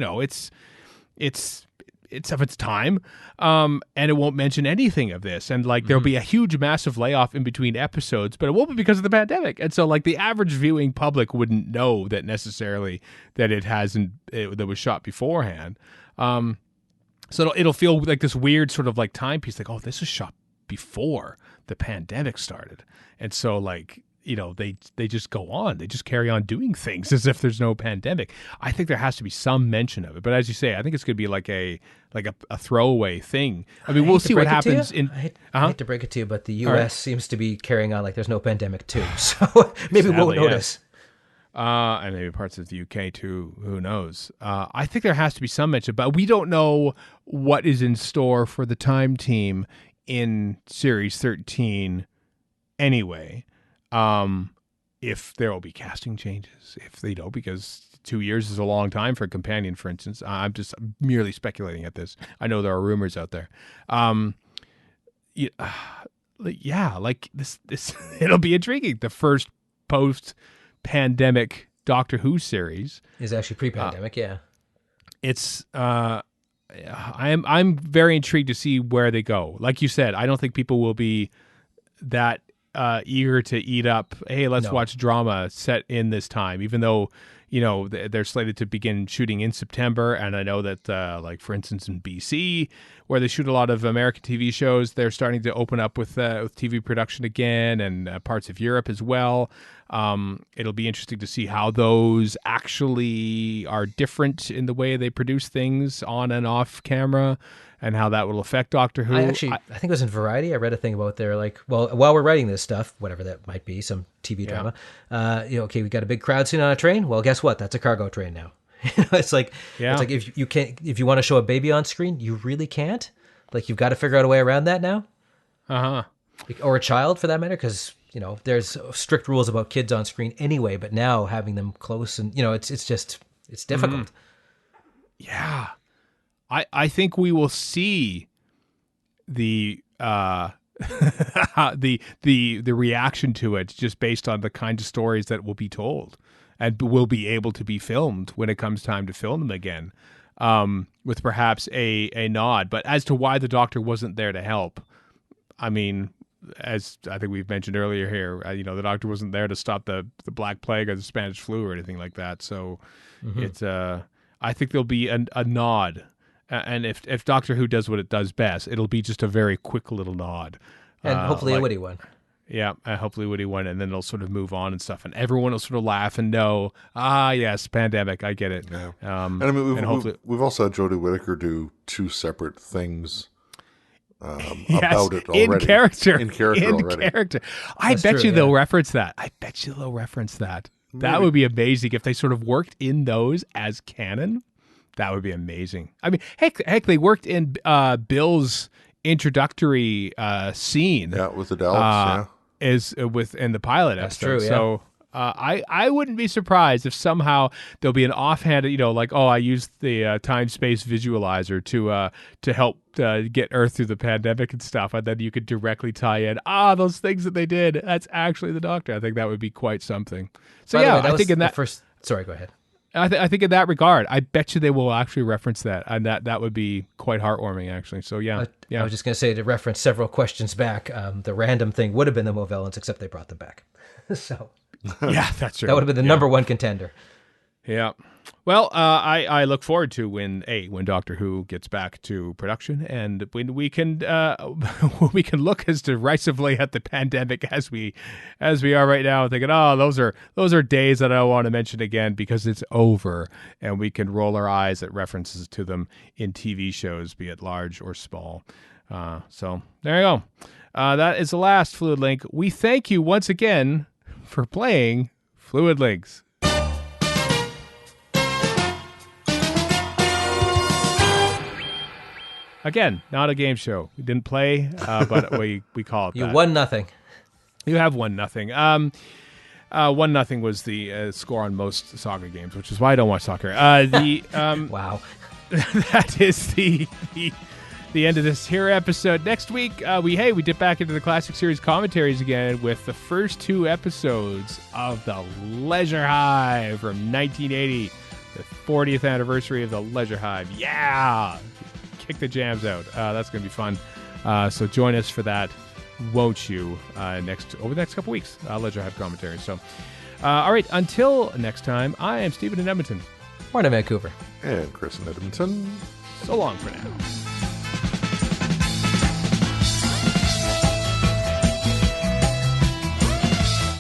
it's of its time, and it won't mention anything of this. And like there'll be a huge, massive layoff in between episodes, but it won't be because of the pandemic. And so like the average viewing public wouldn't know that necessarily that that was shot beforehand. So it'll feel like this weird sort of like timepiece, like, oh, this was shot before the pandemic started. And so like, they just go on. They just carry on doing things as if there's no pandemic. I think there has to be some mention of it. But as you say, I think it's going to be like a throwaway thing. I mean, we'll see what happens. I hate to break it to you, but the U.S. seems to be carrying on like there's no pandemic too. So maybe we won't notice. And maybe parts of the UK too. Who knows? I think there has to be some mention, but we don't know what is in store for the Time Team in Series 13 anyway. If there will be casting changes, because 2 years is a long time for a companion, for instance. I'm just merely speculating at this. I know there are rumors out there. Like this, it'll be intriguing. The first post-pandemic Doctor Who series is actually pre-pandemic. It's I'm very intrigued to see where they go. Like you said, I don't think people will be that eager to eat up, hey, let's watch drama set in this time, even though they're slated to begin shooting in September. And I know that like for instance in BC, where they shoot a lot of American TV shows, they're starting to open up with TV production again, and parts of Europe as well. It'll be interesting to see how those actually are different in the way they produce things on and off camera, and how that will affect Doctor Who. I think it was in Variety. I read a thing about they're like, well, while we're writing this stuff, whatever that might be, some TV drama, okay, we got a big crowd scene on a train. Well, guess what? That's a cargo train now. It's like if you want to show a baby on screen, you really can't. Like you've got to figure out a way around that now. Or a child for that matter, because there's strict rules about kids on screen anyway. But now having them close and it's difficult. Yeah. I think we will see the the reaction to it just based on the kind of stories that will be told and will be able to be filmed when it comes time to film them again, with perhaps a nod. But as to why the Doctor wasn't there to help, I mean, as I think we've mentioned earlier here, the Doctor wasn't there to stop the Black Plague or the Spanish flu or anything like that. So it's I think there'll be a nod. And if Doctor Who does what it does best, it'll be just a very quick little nod. And hopefully a witty one. Yeah, hopefully a witty one, and then it'll sort of move on and stuff. And everyone will sort of laugh and know, yes, pandemic, I get it. Yeah. And I mean, we've also had Jodie Whittaker do two separate things about it already. In character already. I bet you they'll reference that. That would be amazing if they sort of worked in those as canon. That would be amazing. I mean, heck, they worked in Bill's introductory scene. Yeah, with the Daleks, is within the pilot episode. True, yeah. So I wouldn't be surprised if somehow there'll be an offhand, like, I used the time-space visualizer to help get Earth through the pandemic and stuff, and then you could directly tie in, those things that they did, that's actually the Doctor. I think that would be quite something. So By the way, I think in that first. Sorry, go ahead. I think in that regard, I bet you they will actually reference that, and that would be quite heartwarming, actually. So yeah. I was just going to say, to reference several questions back, the random thing would have been the Movellans, except they brought them back. So yeah, that's true. That would have been the number one contender. Yeah. Well, I look forward to when Doctor Who gets back to production, and when we can look as derisively at the pandemic as we are right now, thinking, those are days that I don't want to mention again because it's over, and we can roll our eyes at references to them in TV shows, be it large or small. So there you go. That is the last Fluid Link. We thank you once again for playing Fluid Links. Again, not a game show. We didn't play, but we call it You that. won nothing. You have won nothing. 1-0 was the score on most soccer games, which is why I don't watch soccer. Wow. That is the end of this here episode. Next week, we dip back into the classic series commentaries again with the first 2 episodes of The Leisure Hive from 1980, the 40th anniversary of The Leisure Hive. Yeah! Kick the jams out. That's going to be fun. So join us for that, won't you, over the next couple weeks. Leisure Hive commentary. So, all right, until next time, I am Stephen in Edmonton. Morning, Vancouver. And Chris in Edmonton. So long for now.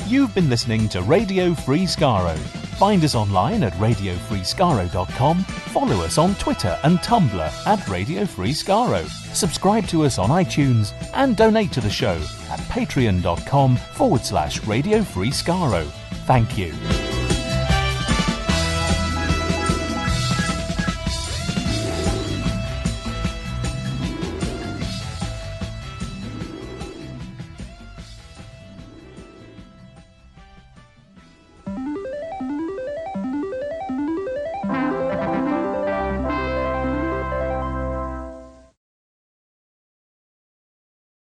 You've been listening to Radio Free Skaro. Find us online at radiofreeskaro.com, follow us on Twitter and Tumblr at Radio Free Skaro, subscribe to us on iTunes, and donate to the show at patreon.com/Radio Free Skaro. Thank you.